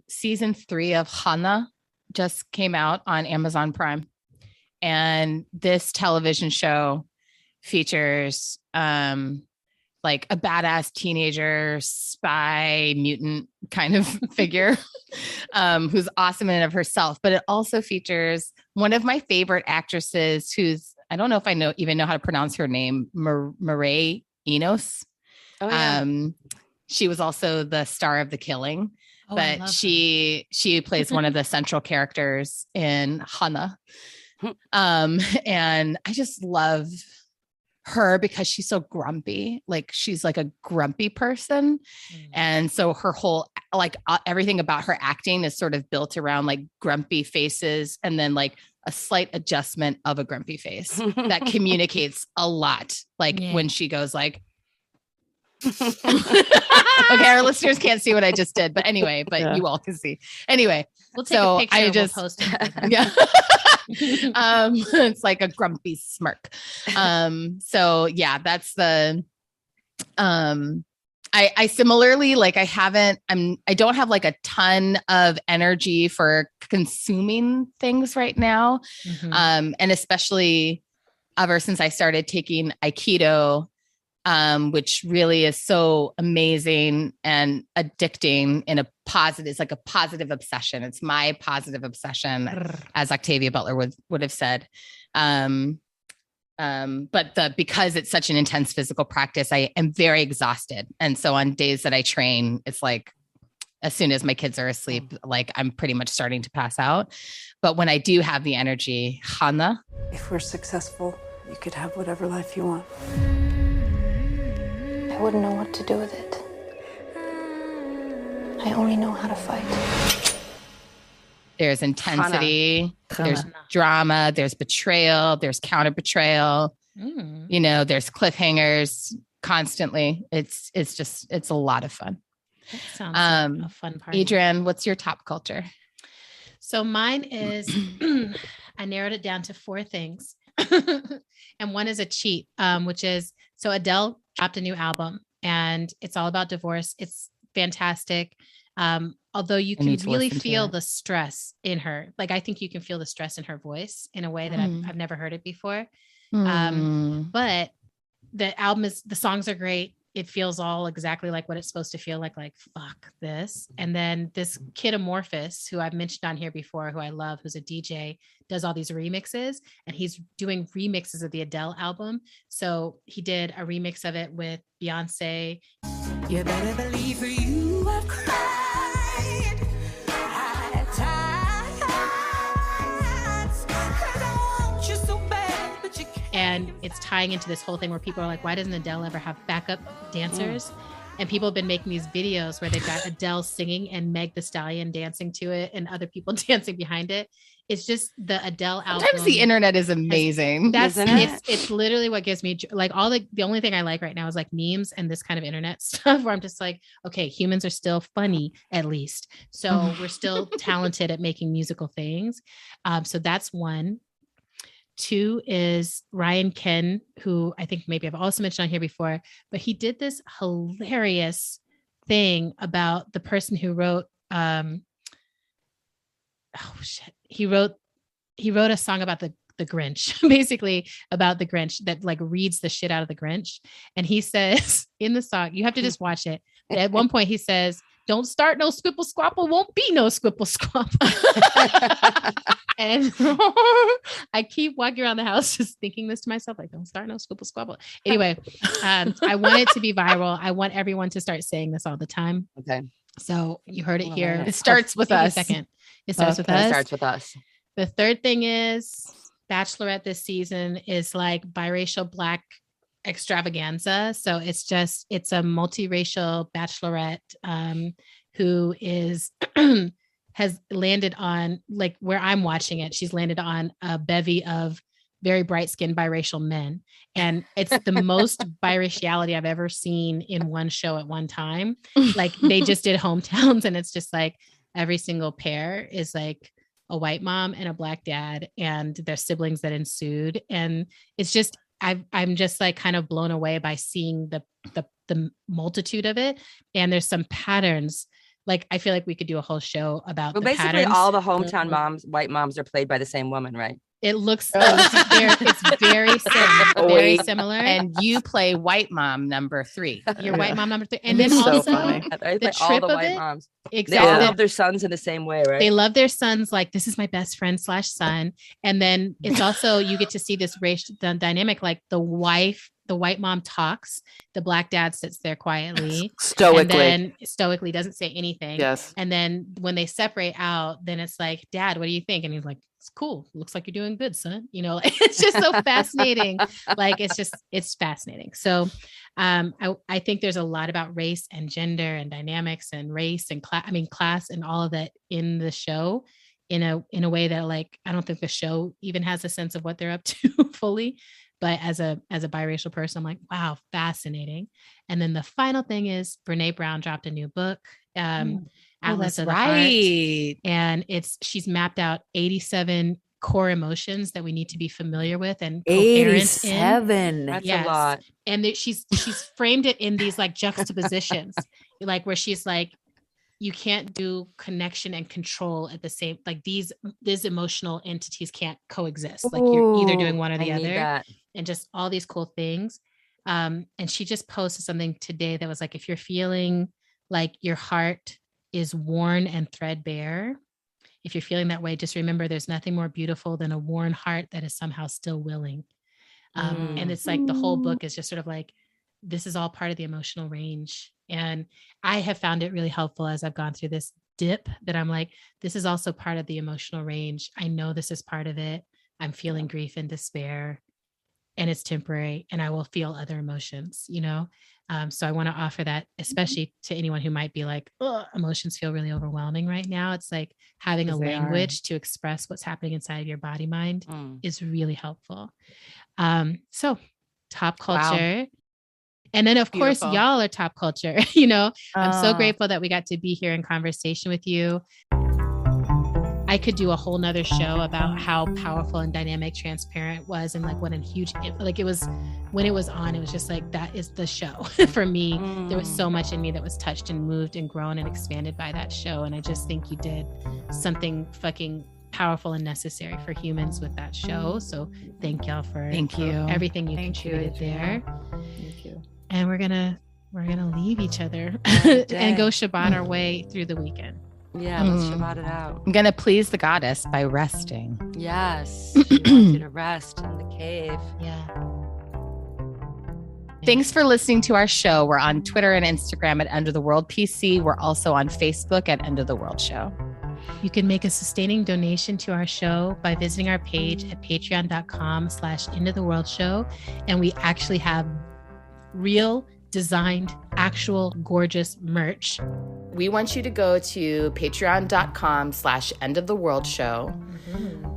Season 3 of Hannah just came out on Amazon Prime. And this television show features like a badass teenager spy mutant kind of figure who's awesome in and of herself. But it also features one of my favorite actresses who's, I don't know if I even know how to pronounce her name, Mireille Enos. Oh, yeah. She was also the star of The Killing. Oh, I love But her. she plays one of the central characters in Hannah. And I just love her because she's so grumpy. Like she's like a grumpy person. And so her whole, everything about her acting is sort of built around like grumpy faces and then like a slight adjustment of a grumpy face that communicates a lot. Like when she goes like, okay, our listeners can't see what I just did, but anyway, you all can see. Anyway, We'll take a picture and we'll post it. Yeah. It's like a grumpy smirk. So yeah, that's the I similarly I don't have like a ton of energy for consuming things right now. Mhm. And especially ever since I started taking Aikido, which really is so amazing and addicting in a positive. It's like a positive obsession. It's my positive obsession, as Octavia Butler would have said. But because it's such an intense physical practice, I am very exhausted. And so on days that I train, it's like, as soon as my kids are asleep, like I'm pretty much starting to pass out. But when I do have the energy, Hannah. If we're successful, you could have whatever life you want. I wouldn't know what to do with it. I only know how to fight. There's intensity, there's drama, there's betrayal, there's counter betrayal. You know, there's cliffhangers constantly. It's a lot of fun. That sounds like a fun party. Adrienne, what's your top culture? So mine is, I narrowed it down to 4 things. And one is a cheat, which is, so Adele dropped a new album and it's all about divorce. It's fantastic. Although you can really feel the stress in her. Like, I think you can feel the stress in her voice in a way that I've never heard it before. But the songs are great. It feels all exactly like what it's supposed to feel like fuck this. And then this kid Amorphous, who I've mentioned on here before, who I love, who's a DJ, does all these remixes, and he's doing remixes of the Adele album. So he did a remix of it with Beyonce. You better believe for you I've cried at times, 'cause I want you so bad, but you can't. And it's tying into this whole thing where people are like, why doesn't Adele ever have backup dancers? And people have been making these videos where they've got Adele singing and Meg the Stallion dancing to it and other people dancing behind it. It's just the Adele album. Sometimes the internet is amazing. It's literally what gives me like the only thing I like right now is like memes and this kind of internet stuff where I'm just like, okay, humans are still funny at least. So we're still talented at making musical things. So that's one. 2 is Ryan Ken, who I think maybe I've also mentioned on here before, but he did this hilarious thing about the person who wrote, he wrote a song about the Grinch, basically about the Grinch that like reads the shit out of the Grinch. And he says in the song, you have to just watch it. But at one point he says, don't start no squipple squapple, won't be no squipple squapple. And I keep walking around the house just thinking this to myself, like, don't start no squipple squabble. Anyway, I want it to be viral. I want everyone to start saying this all the time. Okay. So you heard it here. It starts with us. Second. It starts with us. It starts with us. The third thing is Bachelorette this season is like biracial Black extravaganza. So it's a multiracial Bachelorette who is has landed on, like where I'm watching it, she's landed on a bevy of very bright skinned biracial men. And it's the most biraciality I've ever seen in one show at one time. Like they just did hometowns and it's just like every single pair is like a white mom and a Black dad and their siblings that ensued. And it's just, I'm just like kind of blown away by seeing the multitude of it. And there's some patterns. Like, I feel like we could do a whole show about the basically patterns. all the hometown moms, white moms, are played by the same woman, right? It looks, it's very similar, very similar. And you play white mom number 3. You're white mom number 3. And It's then so also funny. the all trip the of white it. moms. Exactly. They all love their sons in the same way, right? They love their sons. Like, this is my best friend / son. And then it's also, you get to see this racial dynamic, like the white mom talks, the Black dad sits there quietly, Stoically. and then stoically doesn't say anything. Yes. And then when they separate out, then it's like, Dad, what do you think? And he's like, it's cool. Looks like you're doing good, son. You know, it's just so fascinating. Like, it's fascinating. So I think there's a lot about race and gender and dynamics and race and class and all of that in the show in a way that, like, I don't think the show even has a sense of what they're up to fully. But as a biracial person, I'm like, wow, fascinating. And then the final thing is Brene Brown dropped a new book, Atlas of the Heart. And she's mapped out 87 core emotions that we need to be familiar with and coherent in. That's a lot. And she's framed it in these like juxtapositions, like where she's like, you can't do connection and control at the same, like these emotional entities can't coexist. Like you're either doing one or the other, and just all these cool things. And she just posted something today that was like, if you're feeling like your heart is worn and threadbare, if you're feeling that way, just remember there's nothing more beautiful than a worn heart that is somehow still willing. And it's like the whole book is just sort of like, this is all part of the emotional range. And I have found it really helpful as I've gone through this dip that I'm like, this is also part of the emotional range. I know this is part of it. I'm feeling grief and despair, and it's temporary, and I will feel other emotions, you know? So I want to offer that, especially to anyone who might be like, oh, emotions feel really overwhelming right now. It's like having a language to express what's happening inside of your body mind is really helpful. So top culture. Wow. And then of course, y'all are top culture, you know, I'm so grateful that we got to be here in conversation with you. I could do a whole nother show about how powerful and dynamic Transparent was, and like what a huge, like it was when it was on, it was just like, that is the show for me. There was so much in me that was touched and moved and grown and expanded by that show. And I just think you did something fucking powerful and necessary for humans with that show. So thank y'all for everything you contributed there. Thank you. And we're gonna leave each other and go Shabbat our way through the weekend. Yeah, let's Shabbat it out. I'm gonna please the goddess by resting. Yes, she wants you to rest in the cave. Yeah. Thanks for listening to our show. We're on Twitter and Instagram at End of the World PC. We're also on Facebook at End of the World Show. You can make a sustaining donation to our show by visiting our page at patreon.com/End of the World Show. And we actually have real designed, actual gorgeous merch. We want you to go to patreon.com/End of the World Show.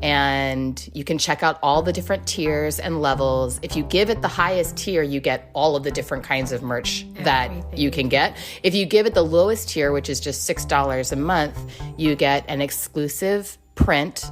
And you can check out all the different tiers and levels. If you give it the highest tier, you get all of the different kinds of merch that you can get. If you give it the lowest tier, which is just $6 a month, you get an exclusive print,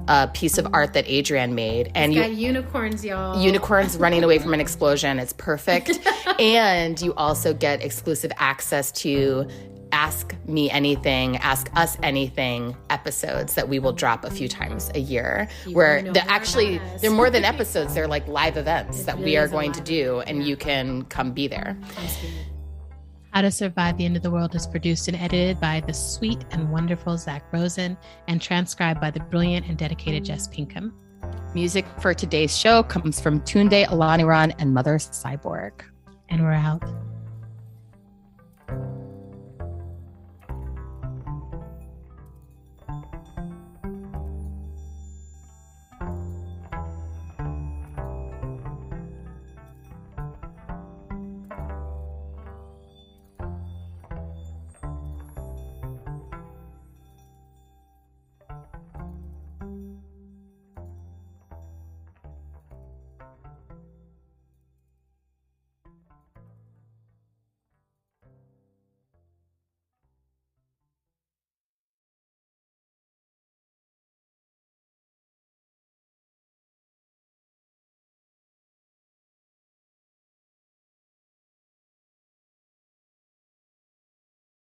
a piece of art that Adrienne made. And it's got unicorns, y'all. Unicorns running away from an explosion. It's perfect. And you also get exclusive access to Ask Me Anything, Ask Us Anything episodes that we will drop a few times a year, where they're more than episodes. They're like live events that we are going to do, and you can come be there. How to Survive the End of the World is produced and edited by the sweet and wonderful Zach Rosen and transcribed by the brilliant and dedicated Jess Pinkham. Music for today's show comes from Tunde Alaniran and Mother Cyborg. And we're out.